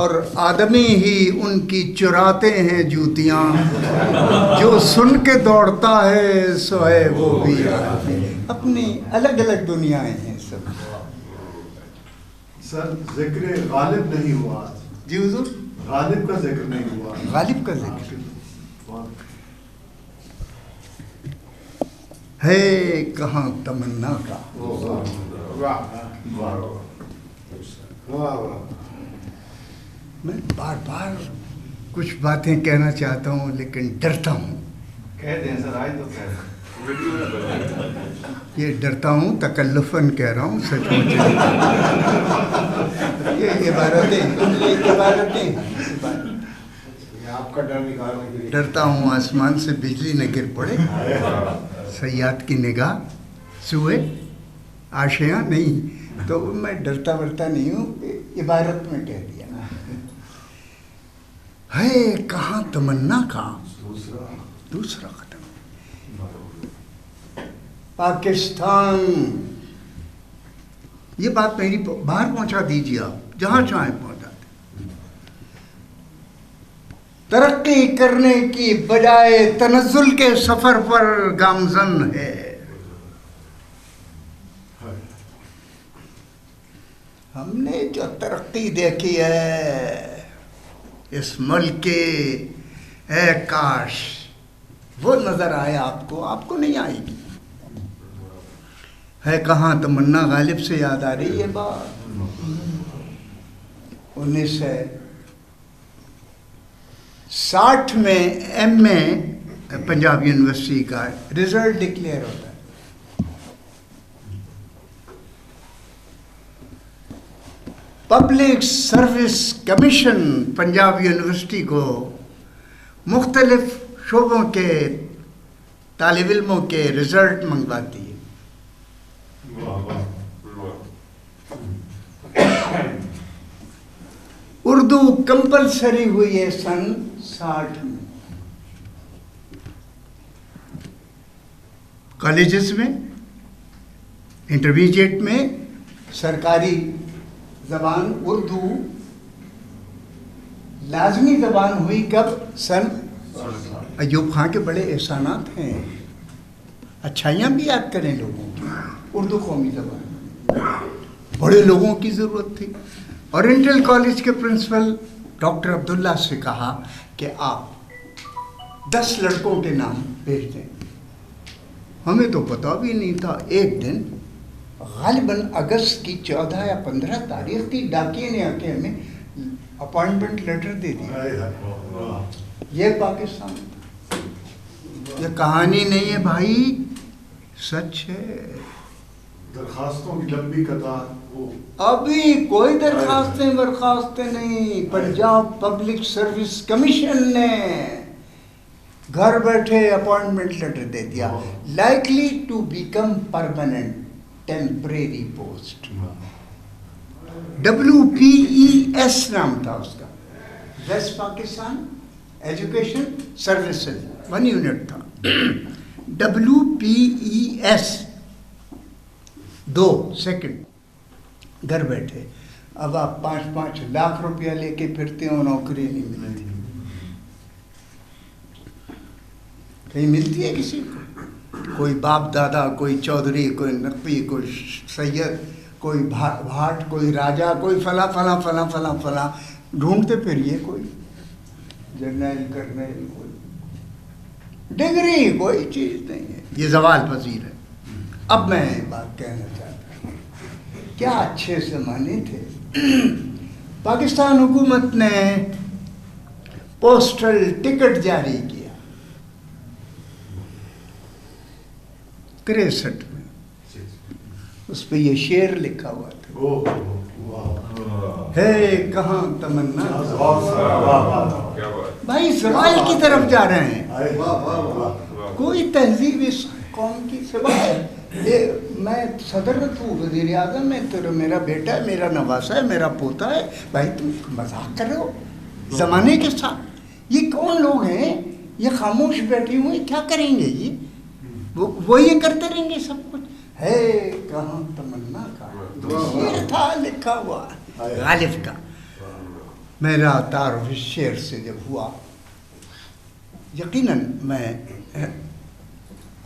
اور آدمی ہی ان کی چراتے ہیں جوتیاں، جو سن کے دوڑتا ہے سو ہے وہ بھی اپنی الگ الگ دنیایں ہیں سب. سر ذکر غالب نہیں ہوا. جی حضور. غالب کا ذکر نہیں ہوا. غالب کا ذکر ہے کہاں تمنا کا. میں بار بار کچھ باتیں کہنا چاہتا ہوں لیکن ڈرتا ہوں. کہہ دیں سر، آج تو کہہ دیں. یہ ڈرتا ہوں، تکلفاً کہہ رہا ہوں، سچ مچ یہ عبارتیں آپ کا ڈر نکالنے کے لیے ڈرتا ہوں آسمان سے بجلی نہ گر پڑے، صیاد کی نگاہ سوئے آشیاں نہیں. تو میں ڈرتا ورتا نہیں ہوں، عبارت میں کہہ دیا ہے کہاں تمنا کا دوسرا قدم. پاکستان، یہ بات میری باہر پہنچا دیجیے، آپ جہاں چاہیں پہنچا دیں. ترقی کرنے کی بجائے تنزل کے سفر پر گامزن ہے. ہم نے جو ترقی دیکھی ہے اس ملک کے، اے کاش وہ نظر آئے آپ کو نہیں آئے گی. ہے کہاں تمنا غالب سے یاد آ رہی ہے بات. 1960 میں MA پنجاب یونیورسٹی کا رزلٹ ڈکلیئر ہوتا ہے. Public service commission Punjab university کو مختلف شعبوں کے طالب علموں کے رزلٹ منگواتی ہے. اردو کمپلسری ہوئی ہے سن 60 میں. کالجز میں، انٹرمیڈیٹ میں سرکاری زبان اردو لازمی زبان ہوئی کب؟ سن ایوب خان کے بڑے احسانات ہیں، اچھائیاں بھی یاد کریں لوگوں کی. اردو قومی زبان، بڑے لوگوں کی ضرورت تھی. اورینٹل کالج کے پرنسپل ڈاکٹر عبداللہ سے کہا کہ آپ 10 لڑکوں کے نام بھیج دیں. ہمیں تو پتہ بھی نہیں تھا. ایک دن غالباً اگست کی 14 یا 15 تاریخ تھی، ڈاکیے نے آ کے ہمیں اپوائنٹمنٹ لیٹر دے دیا. یہ پاکستان، یہ کہانی نہیں ہے بھائی، سچ ہے. درخواستوں کی لمبی قطار. ابھی کوئی درخواستیں نہیں. پنجاب پبلک سروس کمیشن نے گھر بیٹھے اپوائنٹمنٹ لیٹر دے دیا. Likely to become permanent temporary post. WPES نام تھا اس کا، West Pakistan education services, 1 unit تھا. WPES 2 سیکنڈ گھر بیٹھے. اب آپ 5-5 لاکھ روپیہ لے کے پھرتے ہو، نوکری نہیں ملتی. کہیں ملتی ہے کسی کو؟ کوئی باپ دادا، کوئی چودھری، کوئی نقوی، کوئی سید، کوئی بھاٹ، کوئی راجا، کوئی فلاں فلاں فلاں فلاں فلاں ڈھونڈتے پھریے. کوئی جرنیل کرنیل، کوئی ڈگری، کوئی چیز نہیں ہے. یہ زوال پذیر ہے. اب میں بات کہنا چاہتا ہوں، کیا اچھے زمانے تھے. پاکستان حکومت نے پوسٹل ٹکٹ جاری کیا 63 میں. اس پہ یہ شعر لکھا ہوا تھا، ہے کہاں تمنا. بھائی زوال کی طرف جا رہے ہیں. کوئی تہذیب اس قوم کی سوائے میں صدرت ہوں، وزیر اعظم ہے، تو میرا بیٹا ہے، میرا نواسا ہے، میرا پوتا ہے. بھائی تم مذاق کر رہے ہو زمانے کے ساتھ. یہ کون لوگ ہیں؟ یہ خاموش بیٹھے ہوئے کیا کریں گے؟ وہ یہ کرتے رہیں گے سب کچھ. ہے کہاں تمنا کا شعر تھا لکھا ہوا غالب کا. میرا تعارف اس شعر سے جب ہوا، یقیناً میں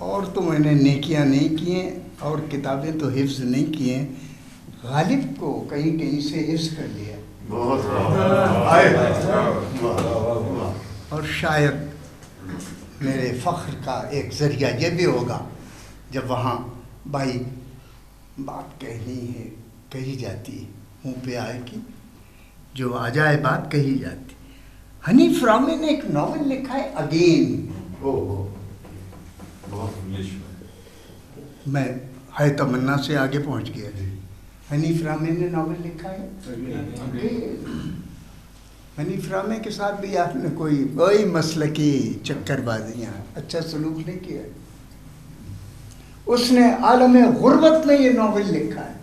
اور تو میں نے نیکیاں نہیں کی ہیں اور کتابیں تو حفظ نہیں کی ہیں، غالب کو کہیں کہیں سے حفظ کر لیا، بہت اور شاید میرے فخر کا ایک ذریعہ یہ بھی ہوگا جب وہاں بھائی بات کہنی ہے کہی جاتی ہے، منہ پہ آئے کہ جو آ جائے بات کہی جاتی۔ حنیف رامے نے ایک ناول لکھا ہے اگین، بہت انگلش میں میں ہے تمنا سے آگے پہنچ گیا۔ حنیف رامے نے ناول لکھا ہے Again۔ حنیف رامے کے ساتھ بھی آپ نے کوئی مسلکی چکر بازیاں اچھا سلوک نہیں کیا۔ اس نے عالم غربت میں یہ ناول لکھا ہے،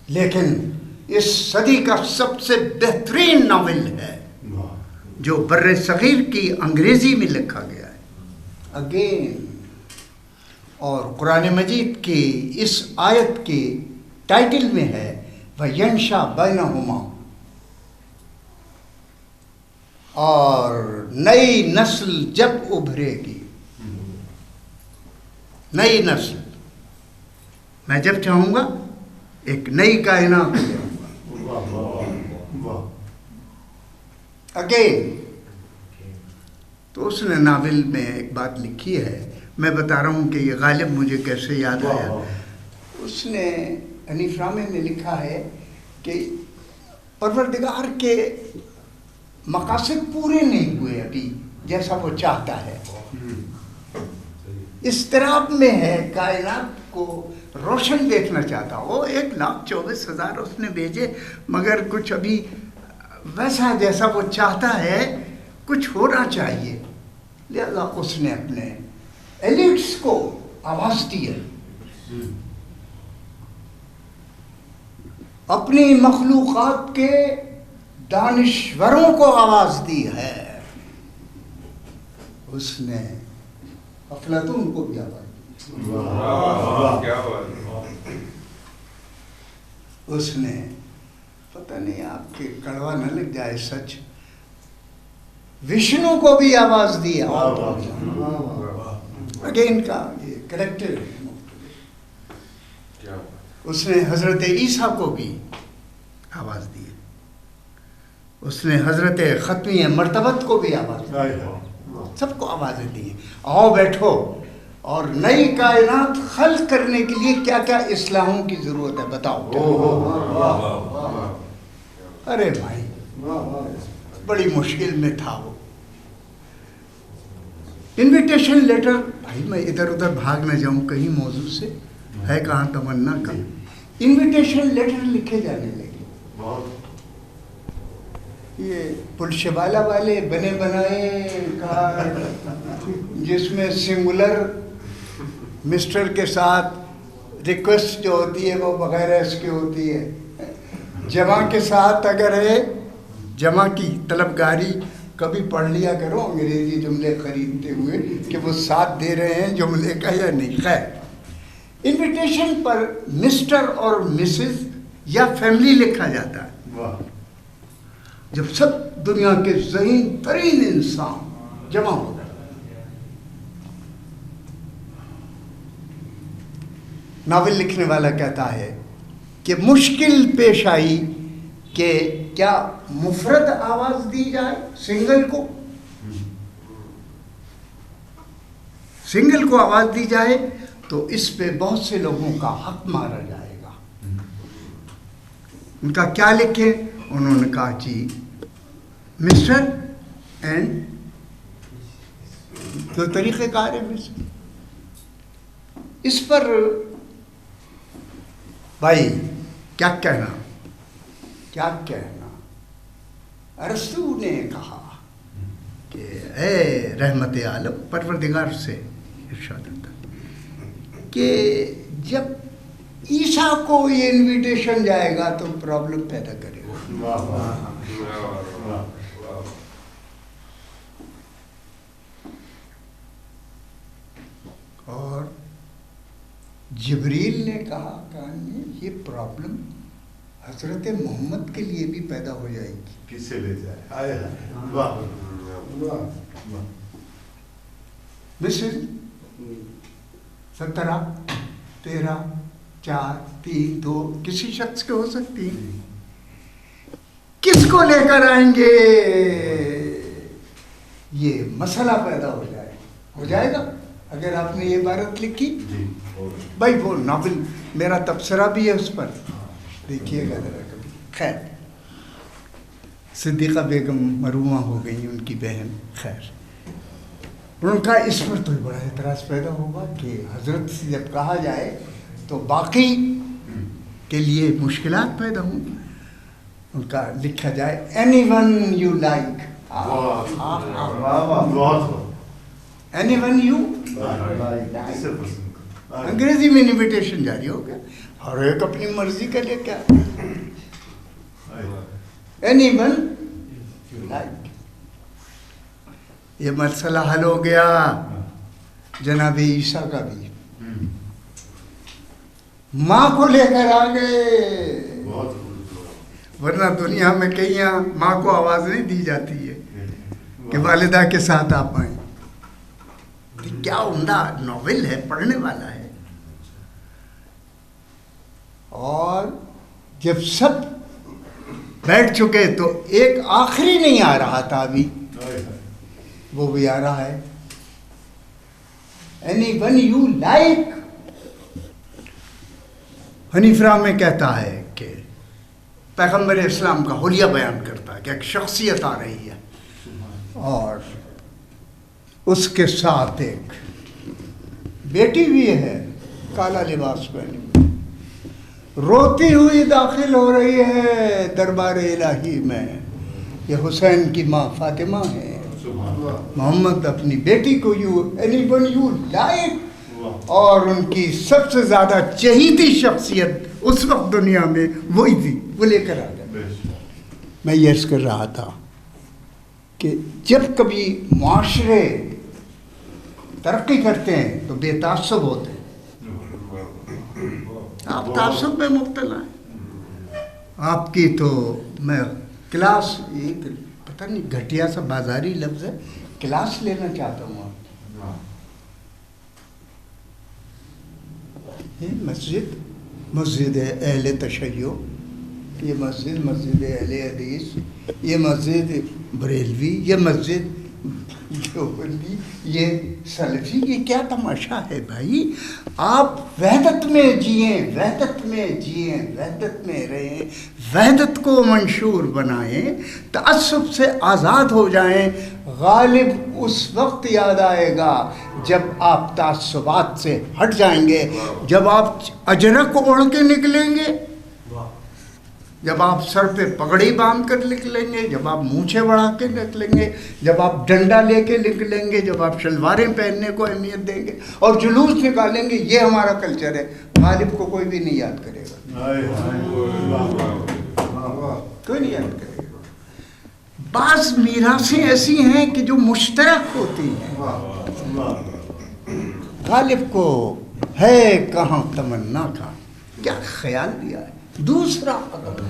لیکن اس صدی کا سب سے بہترین ناول ہے جو بر صغیر کی انگریزی میں لکھا گیا ہے، اگین۔ اور قرآن مجید کی اس آیت کی ٹائٹل میں ہے وَيَنْشَأْ بَيْنَهُمَا، اور نئی نسل جب ابھرے گی، نئی نسل، میں جب چاہوں گا ایک نئی کائنات لے آؤں گا، اگین۔ تو اس نے ناول میں ایک بات لکھی ہے، میں بتا رہا ہوں کہ یہ غالب مجھے کیسے یاد آیا۔ اس نے حنیف رامے نے لکھا ہے کہ پروردگار کے مقاصد پورے نہیں ہوئے ابھی جیسا وہ چاہتا ہے، اضطراب میں ہے، کائنات کو روشن دیکھنا چاہتا ہو، 1,24,000 اس نے بھیجے مگر کچھ ابھی ویسا جیسا وہ چاہتا ہے کچھ ہونا چاہیے، لہذا اس نے اپنے ایلیٹس کو آواز دی ہے، اپنی مخلوقات کے دانشوروں کو آواز دی ہے، اس نے افلاطون کو بھی آواز دی، اس نے پتہ نہیں آپ کے کڑوا نہ لگ جائے سچ، وشنو کو بھی آواز دی، اگین کا یہ کریکٹر ہے۔ اس نے حضرت عیسیٰ کو بھی آواز دی، اس نے حضرت ختمی مرتبت کو بھی آواز دی، سب کو آوازیں دی، آؤ بیٹھو اور نئی کائنات خلق کرنے کے لیے کیا کیا اصلاحوں کی ضرورت ہے بتاؤ۔ ارے بھائی بڑی مشکل میں تھا وہ، انویٹیشن لیٹر، بھائی میں ادھر ادھر بھاگ نہ جاؤں کہیں موضوع سے، ہے کہاں تمنا کا، انویٹیشن لیٹر لکھے جانے لگے، یہ پلشوالا والے بنے بنائے کارڈ جس میں سنگولر مسٹر کے ساتھ ریکویسٹ جو ہوتی ہے وہ بغیر اس کے ہوتی ہے، جمع کے ساتھ اگر ہے جمع کی طلبگاری کبھی پڑھ لیا کرو انگریزی جملے خریدتے ہوئے کہ وہ ساتھ دے رہے ہیں جملے کا یا نہیں۔ خیر، انویٹیشن پر مسٹر اور مسز یا فیملی لکھا جاتا ہے، جب سب دنیا کے ذہین ترین انسان جمع ہو گئے، ناول لکھنے والا کہتا ہے کہ مشکل پیش آئی کہ کیا مفرد آواز دی جائے سنگل کو آواز دی جائے تو اس پہ بہت سے لوگوں کا حق مارا جائے گا، ان کا کیا لکھیں؟ انہوں نے کہا جی مسٹر اینڈ، تو طریقہ کار ہے مسٹر، اس پر بھائی کیا کہنا، ارسطو نے کہا کہ اے رحمت عالم، پروردگار سے ارشاد ہوتا کہ جب عیسیٰ کو یہ انویٹیشن جائے گا تو پرابلم پیدا کرے گا، اور جبریل نے کہا کہ یہ پرابلم حضرت محمد کے لیے بھی پیدا ہو جائے گی. کسے لے جائے؟ آئے واہ واہ. مثل 17 13 4 3 2 کسی شخص کے ہو سکتی ہیں. کس کو لے کر آئیں گے؟ یہ مسئلہ پیدا ہو جائے گا اگر آپ نے یہ عبارت لکھی. بھائی وہ ناول میرا تبصرہ بھی ہے اس پر، دیکھیے گا ذرا کبھی. خیر، صدیقہ بیگم مرحومہ ہو گئی، ان کی بہن. خیر، ان کا اس پر تو بڑا اعتراض پیدا ہوگا کہ حضرت سے جب کہا جائے تو باقی کے لیے مشکلات پیدا ہوں. ان کا لکھا جائے any one you like, any one you. انگریزی میں انویٹیشن جاری ہو گیا، ہر ایک اپنی مرضی کا لے کے اینی ون یو لائک. یہ مسئلہ حل ہو گیا. جناب عیسیٰ کا بھی ماں کو لے کر آ گئے، ورنہ دنیا میں کہیں ماں کو آواز نہیں دی جاتی ہے کہ والدہ کے ساتھ آپ آئیں. کیا عمدہ ناول ہے، پڑھنے والا ہے. اور جب سب بیٹھ چکے تو ایک آخری نہیں آ رہا تھا ابھی، وہ بھی آ رہا ہے. Any one you like. Hanif رحمہ کہتا ہے کہ پیغمبر اسلام کا حلیہ بیان کرتا ہے کہ ایک شخصیت آ رہی ہے اور اس کے ساتھ ایک بیٹی بھی ہے، کالا لباس پہنی ہوئی، روتی ہوئی داخل ہو رہی ہے دربار الہی میں. یہ حسین کی ماں فاطمہ ہے. محمد اپنی بیٹی کو اینی ون یو لائک، اور ان کی سب سے زیادہ چہیتی شخصیت اس وقت دنیا میں وہی تھی، وہ لے کر آ گئے. میں یہ عرض کر رہا تھا کہ جب کبھی معاشرے ترقی کرتے ہیں تو بے تعصب ہوتے ہیں. آپ تعصب میں مبتلا ہیں. آپ کی تو میں کلاس، ایک پتہ نہیں گھٹیا سا بازاری لفظ ہے، کلاس لینا چاہتا ہوں. یہ مسجد اہل تشیع، یہ مسجد اہل حدیث، یہ مسجد بریلوی، یہ مسجد دیوبندی، یہ سلفی، یہ کیا تماشا ہے بھائی؟ آپ وحدت میں جئیں، وحدت میں جئیں، وحدت میں رہیں، وحدت کو منشور بنائیں، تعصب سے آزاد ہو جائیں. غالب اس وقت یاد آئے گا جب آپ تعصبات سے ہٹ جائیں گے، جب آپ اجرک اوڑھ کے نکلیں گے، جب آپ سر پہ پگڑی باندھ کر نکلیں گے، جب آپ مونچھیں بڑھا کے نکلیں گے، جب آپ ڈنڈا لے کے نکلیں گے، جب آپ شلواریں پہننے کو اہمیت دیں گے اور جلوس نکالیں گے. یہ ہمارا کلچر ہے. غالب کو کوئی بھی نہیں یاد کرے گا، کوئی نہیں یاد کرے گا. بعض میراثیں ایسی ہیں کہ جو مشترک ہوتی ہیں. غالب کو ہے کہاں تمنا کا، کیا خیال دیا ہے. دوسرا قدم،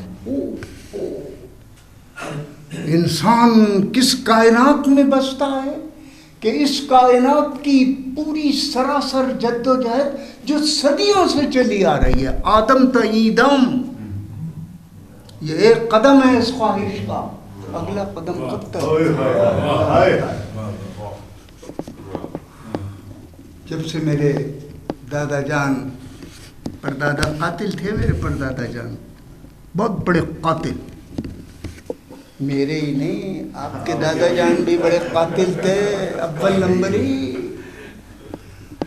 انسان کس کائنات میں بستا ہے کہ اس کائنات کی پوری سراسر جد و جہد جو صدیوں سے چلی آ رہی ہے، آدم تا ایدم، یہ ایک قدم ہے اس خواہش کا، اگلا قدم کب تک؟ جب سے میرے دادا جان، پردادا قاتل تھے میرے پردادا جان، بہت بڑے قاتل، میرے ہی نہیں آپ کے دادا جان بھی بڑے قاتل تھے، اول نمبری.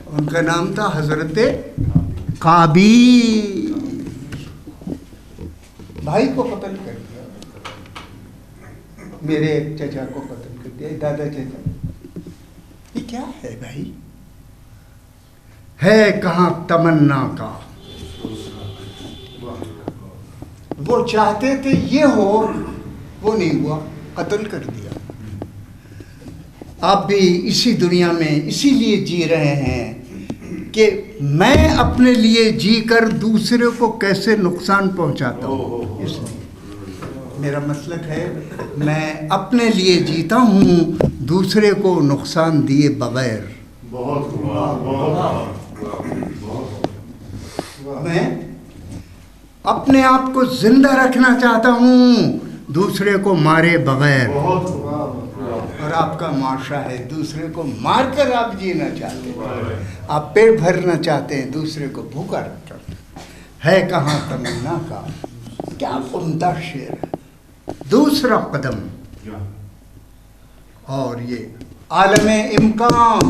ان کا نام تھا حضرت قابیل. بھائی کو قتل کر دیا، میرے ایک چچا کو قتل کر دیا، دادا چچا. یہ کیا ہے بھائی؟ ہے کہاں تمنا کا. وہ چاہتے تھے یہ ہو، وہ نہیں ہوا، قتل کر دیا. آپ بھی اسی دنیا میں اسی لیے جی رہے ہیں کہ میں اپنے لیے جی کر دوسرے کو کیسے نقصان پہنچاتا ہوں. اس لیے میرا مسلک ہے میں اپنے لیے جیتا ہوں دوسرے کو نقصان دیے بغیر. میں اپنے آپ کو زندہ رکھنا چاہتا ہوں دوسرے کو مارے بغیر. اور آپ کا معاشرہ ہے دوسرے کو مار کر آپ جینا چاہتے ہیں, آپ پیٹ بھرنا چاہتے ہیں, دوسرے کو بھوکا رکھ کر. ہے کہاں تمنا کا کیا عمدہ شعر ہے. دوسرا قدم اور یہ عالم امکان,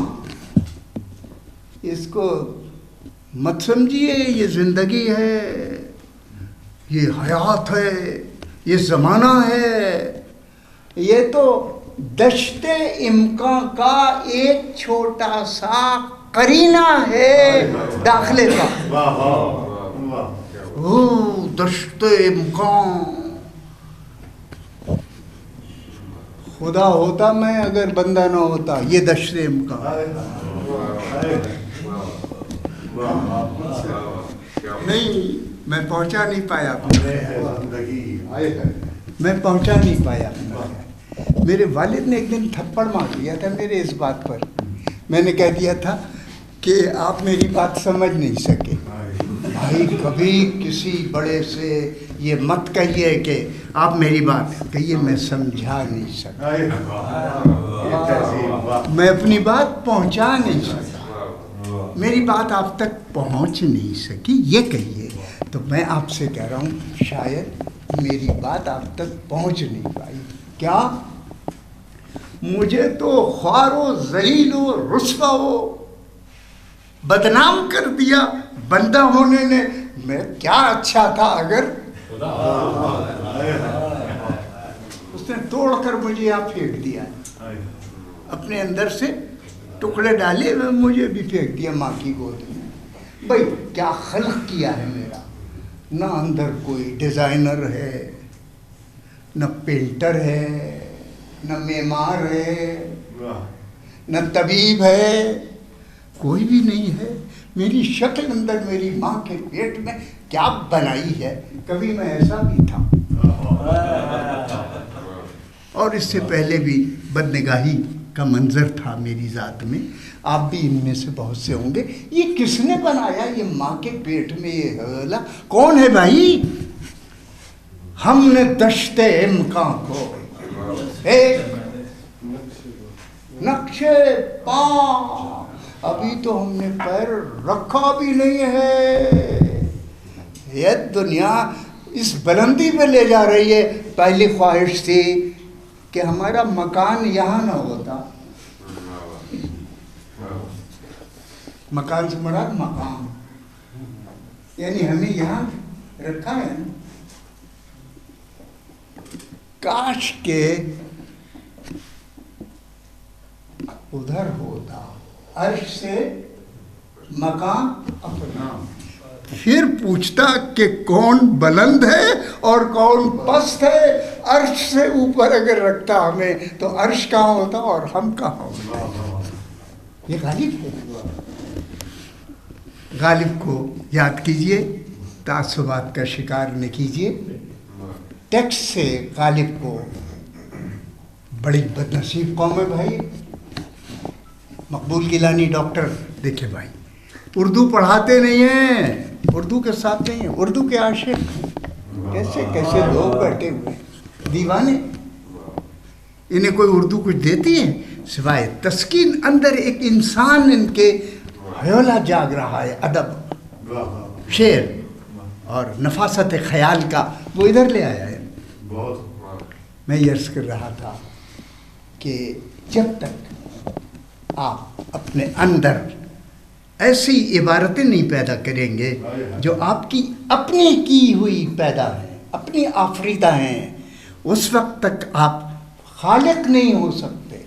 اس کو مت سمجھیے یہ زندگی ہے, یہ حیات ہے, یہ زمانہ ہے. یہ تو دشت امکان کا ایک چھوٹا سا قرینہ ہے داخلے کا. او دشت امکان, خدا ہوتا میں اگر بندہ نہ ہوتا. یہ دشت امکان نہیں, میں پہنچا نہیں پایا, میں پہنچا نہیں پایا. میرے والد نے ایک دن تھپڑ مار دیا تھا میرے اس بات پر. میں نے کہہ دیا تھا کہ آپ میری بات سمجھ نہیں سکے. بھائی کبھی کسی بڑے سے یہ مت کہیے کہ آپ میری بات کہیے, میں سمجھا نہیں سکا, میں اپنی بات پہنچا نہیں سکا, میری بات آپ تک پہنچ نہیں سکی, یہ کہیے. تو میں آپ سے کہہ رہا ہوں شاید میری بات آپ تک پہنچ نہیں پائی. کیا مجھے تو خوار و ذلیل و رسوا و بدنام کر دیا بندہ ہونے نے. میں کیا اچھا تھا اگر اس نے توڑ کر مجھے یہاں پھینک دیا, اپنے اندر سے ٹکڑے ڈالے مجھے بھی پھینک دیا ماں کی گود میں. بھائی کیا خلق کیا ہے میرا. نہ اندر کوئی ڈیزائنر ہے, نہ پینٹر ہے, نہ معمار ہے, نہ طبیب ہے, کوئی بھی نہیں ہے. میری شکل اندر میری ماں کے پیٹ میں کیا بنائی ہے. کبھی میں ایسا بھی تھا, اور اس سے پہلے بھی بدنگاہی کا منظر تھا میری ذات میں. آپ بھی ان میں سے بہت سے ہوں گے. یہ کس نے بنایا یہ ماں کے پیٹ میں یہ حوالہ کون ہے بھائی؟ ہم نے دشت امکان کو نقشے پا ابھی تو ہم نے پیر رکھا بھی نہیں ہے. یہ دنیا اس بلندی پہ لے جا رہی ہے. پہلی خواہش تھی کہ ہمارا مکان یہاں نہ ہوتا. مکان سے مراد مقام, یعنی ہمیں یہاں رکھا ہے. کاش کے ادھر ہوتا, عرش سے مقام اپنا. پھر پوچھتا کہ کون بلند ہے اور کون پست ہے. عرش سے اوپر اگر رکھتا ہمیں تو عرش کہاں ہوتا اور ہم کہاں ہوتا. یہ غالب ہے. غالب کو یاد کیجئے, تعصبات کا شکار نہ کیجئے. ٹیکسٹ سے غالب کو بڑی بدنصیب قوم ہے بھائی. مقبول گیلانی ڈاکٹر دیکھے بھائی, اردو پڑھاتے نہیں ہیں, اردو کے ساتھ نہیں ہیں, اردو کے عاشق ہیں. کیسے کیسے لوگ بیٹھے ہوئے دیوانے. انہیں کوئی اردو کچھ دیتی ہے سوائے تسکین. اندر ایک انسان ان کے حیولہ جاگ رہا ہے, ادب, شعر اور نفاست خیال کا, وہ ادھر لے آیا ہے. میں یہ عرض کر رہا تھا کہ جب تک آپ اپنے اندر ایسی عبارتیں نہیں پیدا کریں گے جو آپ کی اپنی کی ہوئی پیدا ہیں, اپنی آفریدہ ہیں, اس وقت تک آپ خالق نہیں ہو سکتے.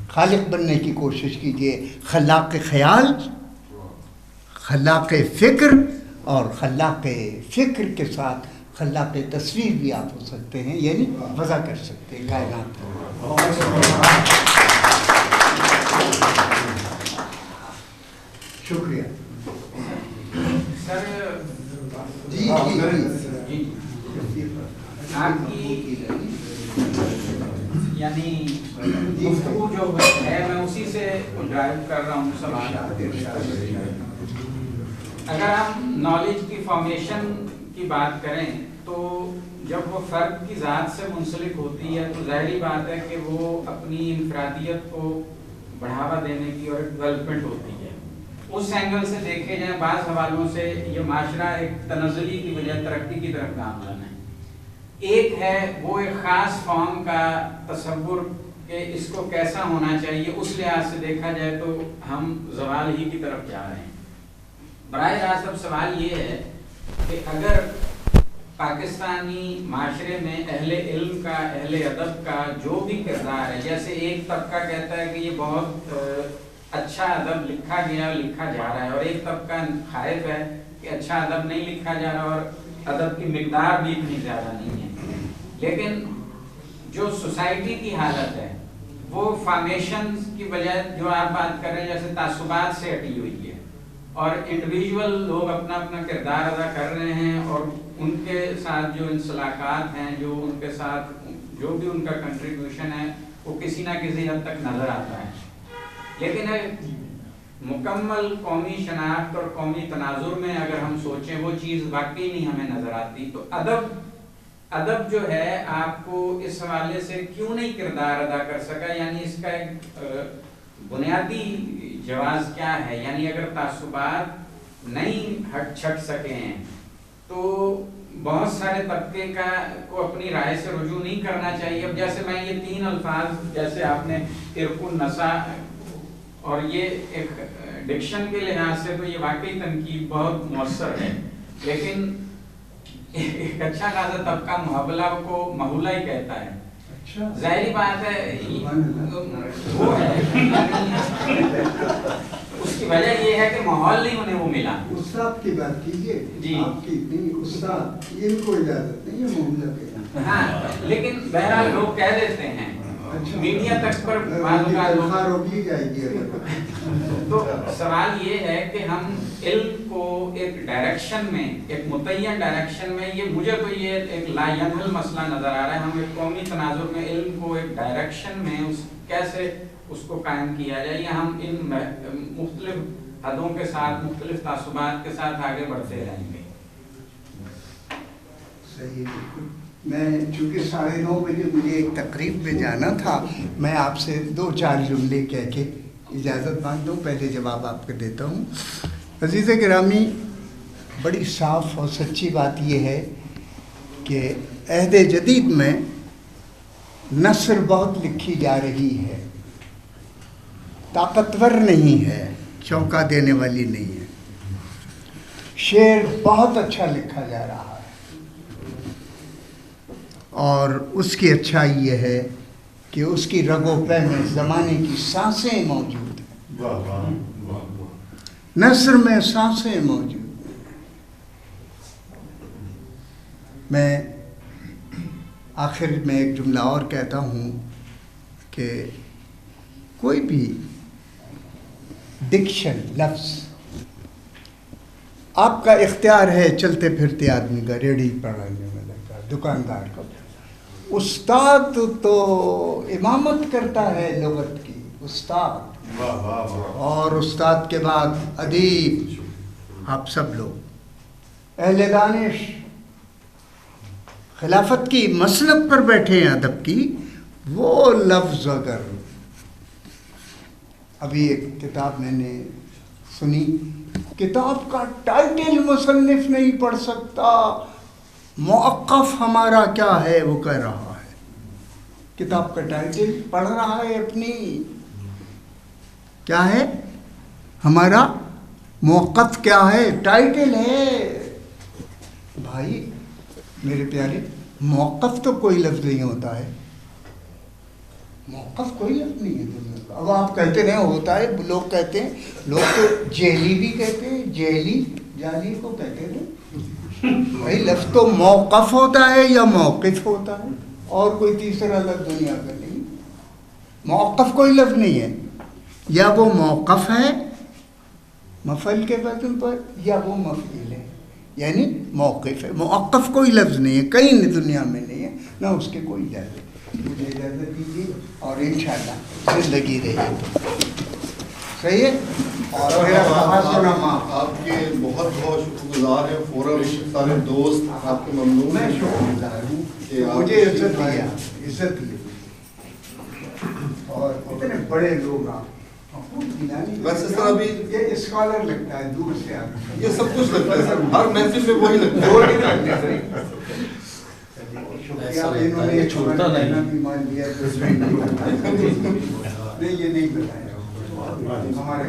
خالق بننے کی کوشش کیجئے. خلاق خیال, خلاق فکر, اور خلاق فکر کے ساتھ خلاق تصویر بھی آپ ہو سکتے ہیں, یعنی وضع کر سکتے ہیں کائنات. شکریہ. جو ہے میں اسی سے ڈرائیو کر رہا ہوں سوال. اگر ہم نالج کی فارمیشن کی بات کریں تو جب وہ فرد کی ذات سے منسلک ہوتی ہے تو ظاہری بات ہے کہ وہ اپنی انفرادیت کو بڑھاوا دینے کی اور ڈیولپمنٹ ہوتی ہے. اس اینگل سے دیکھے جائیں بعض حوالوں سے یہ معاشرہ ایک تنزلی کی بجائے ترقی کی طرف گامزن ہے. ایک ہے وہ ایک خاص فارم کا تصور کہ اس کو کیسا ہونا چاہیے، اس لحاظ سے دیکھا جائے تو ہم زوال ہی کی طرف جا رہے ہیں. براہ راست اب سوال یہ ہے کہ اگر پاکستانی معاشرے میں اہل علم کا، اہل ادب کا جو بھی کردار ہے، جیسے ایک طبقہ کہتا ہے کہ یہ بہت اچھا ادب لکھا گیا، لکھا جا رہا ہے، اور ایک طبقہ خائف ہے کہ اچھا ادب نہیں لکھا جا رہا اور ادب کی مقدار بھی اتنی زیادہ نہیں ہے. لیکن جو سوسائٹی کی حالت ہے وہ فارمیشن کی بجائے جو آپ بات کر رہے ہیں جیسے تعصبات سے ہٹی ہوئی ہے، اور انڈیویجول لوگ اپنا اپنا کردار ادا کر رہے ہیں، اور ان کے ساتھ جو انسلاکات ہیں، جو ان کے ساتھ جو بھی ان کا کنٹریبیوشن ہے وہ کسی نہ کسی حد تک نظر آتا ہے. لیکن ایک مکمل قومی شناخت اور قومی تناظر میں اگر ہم سوچیں وہ چیز واقعی نہیں ہمیں نظر آتی. تو ادب جو ہے آپ کو اس حوالے سے کیوں نہیں کردار ادا کر سکا، یعنی اس کا ایک بنیادی جواز کیا ہے؟ یعنی اگر تعصبات نہیں ہٹ چھٹ سکے ہیں تو بہت سارے طبقے کو اپنی رائے سے رجوع نہیں کرنا چاہیے. اب جیسے میں یہ 3 الفاظ جیسے آپ نے ارق النساء، اور یہ ایک ڈکشن کے لحاظ سے تو یہ واقعی تنقید بہت مؤثر ہے، لیکن ایک اچھا خاصا طبقہ محبلہ کو محولہ ہی کہتا ہے. ظاہری بات ہے وہ ہے، اس کی وجہ یہ ہے کہ ماحول نہیں انہیں وہ ملا. استاد کی بات کیجیے جی آپ کی نہیں، استاد یہ کو اجازت نہیں ہے محلہ کہنا. ہاں لیکن بہرحال لوگ کہہ دیتے ہیں میڈیا تک پر روکی جائے گی. تو سوال یہ ہے کہ ہم علم کو ایک ڈائریکشن میں، ایک متعین ڈائریکشن میں، یہ مجھے تو یہ ایک لا ینحل مسئلہ نظر آ رہا ہے. ہم ایک قومی تناظر میں علم کو ایک ڈائریکشن میں کیسے اس کو قائم کیا جائے، یا ہم ان مختلف حدوں کے ساتھ، مختلف تعصبات کے ساتھ آگے بڑھتے رہیں گے. صحیح. میں چونکہ 9:30 بجے مجھے ایک تقریب میں جانا تھا، میں آپ سے 2-4 جملے کہہ کے اجازت مانگتا ہوں. پہلے جواب آپ کو دیتا ہوں. عزیز گرامی، بڑی صاف اور سچی بات یہ ہے کہ عہد جدید میں نثر بہت لکھی جا رہی ہے، طاقتور نہیں ہے، چونکا دینے والی نہیں ہے. شعر بہت اچھا لکھا جا رہا ہے، اور اس کی اچھائی یہ ہے کہ اس کی رگ و پے میں زمانے کی سانسیں موجود ہیں. نثر میں سانسیں موجود ہیں. میں آخر میں ایک جملہ اور کہتا ہوں کہ کوئی بھی ڈکشن، لفظ آپ کا اختیار ہے. چلتے پھرتے آدمی کا، ریڑھی پڑھانے والا کا، دکاندار کا. استاد تو امامت کرتا ہے لغت کی، استاد، اور استاد کے بعد ادیب. آپ سب لوگ اہل دانش خلافت کی مسلک پر بیٹھے ہیں ادب کی. وہ لفظ اگر ابھی ایک کتاب میں نے سنی، کتاب کا ٹائٹل مصنف نہیں پڑھ سکتا، موقف ہمارا کیا ہے وہ کہہ رہا ہے. کتاب کا ٹائٹل پڑھ رہا ہے اپنی، کیا ہے ہمارا موقف، کیا ہے ٹائٹل ہے. بھائی میرے پیارے، موقف تو کوئی لفظ نہیں ہوتا ہے. موقف کوئی لفظ نہیں ہے دنیا کا. اب آپ کہتے رہے ہوتا ہے، لوگ کہتے ہیں، لوگ تو جیلی بھی کہتے ہیں، جیلی جالی کو کہتے ہیں. بھائی لفظ تو موقف ہوتا ہے یا موقف ہوتا ہے، اور کوئی تیسرا لفظ دنیا کا نہیں. موقف کوئی لفظ نہیں ہے. یا وہ موقف ہے مفعول کے وزن پر، یا وہ مفعول ہے یعنی موقف ہے. موقف کوئی لفظ نہیں ہے، کہیں دنیا میں نہیں ہے، نہ اس کے کوئی جائے. مجھے اجازت دیجیے اور انشاءاللہ زندگی رہے صحیح ہے. اور میرا کہا سنا ماں آپ کے بہت بہت شکر گزار ہیں فورم سارے دوست آپ کے ممنون میں ہیں شکر گزار ہوں کہ آپ مجھے عزت دیا عزت دی اور اتنے بڑے لوگ آپ ویسے سر ابھی یہ اسکالر لگتا ہے دور سے آپ یہ سب کچھ لگتا ہے سر ہر محفل میں وہی لگتا دور ہے. نہیں لگتے شکریہ انہوں نے چھوڑتا نہیں. بھی مان لیا نہیں یہ نہیں بتایا ہمارے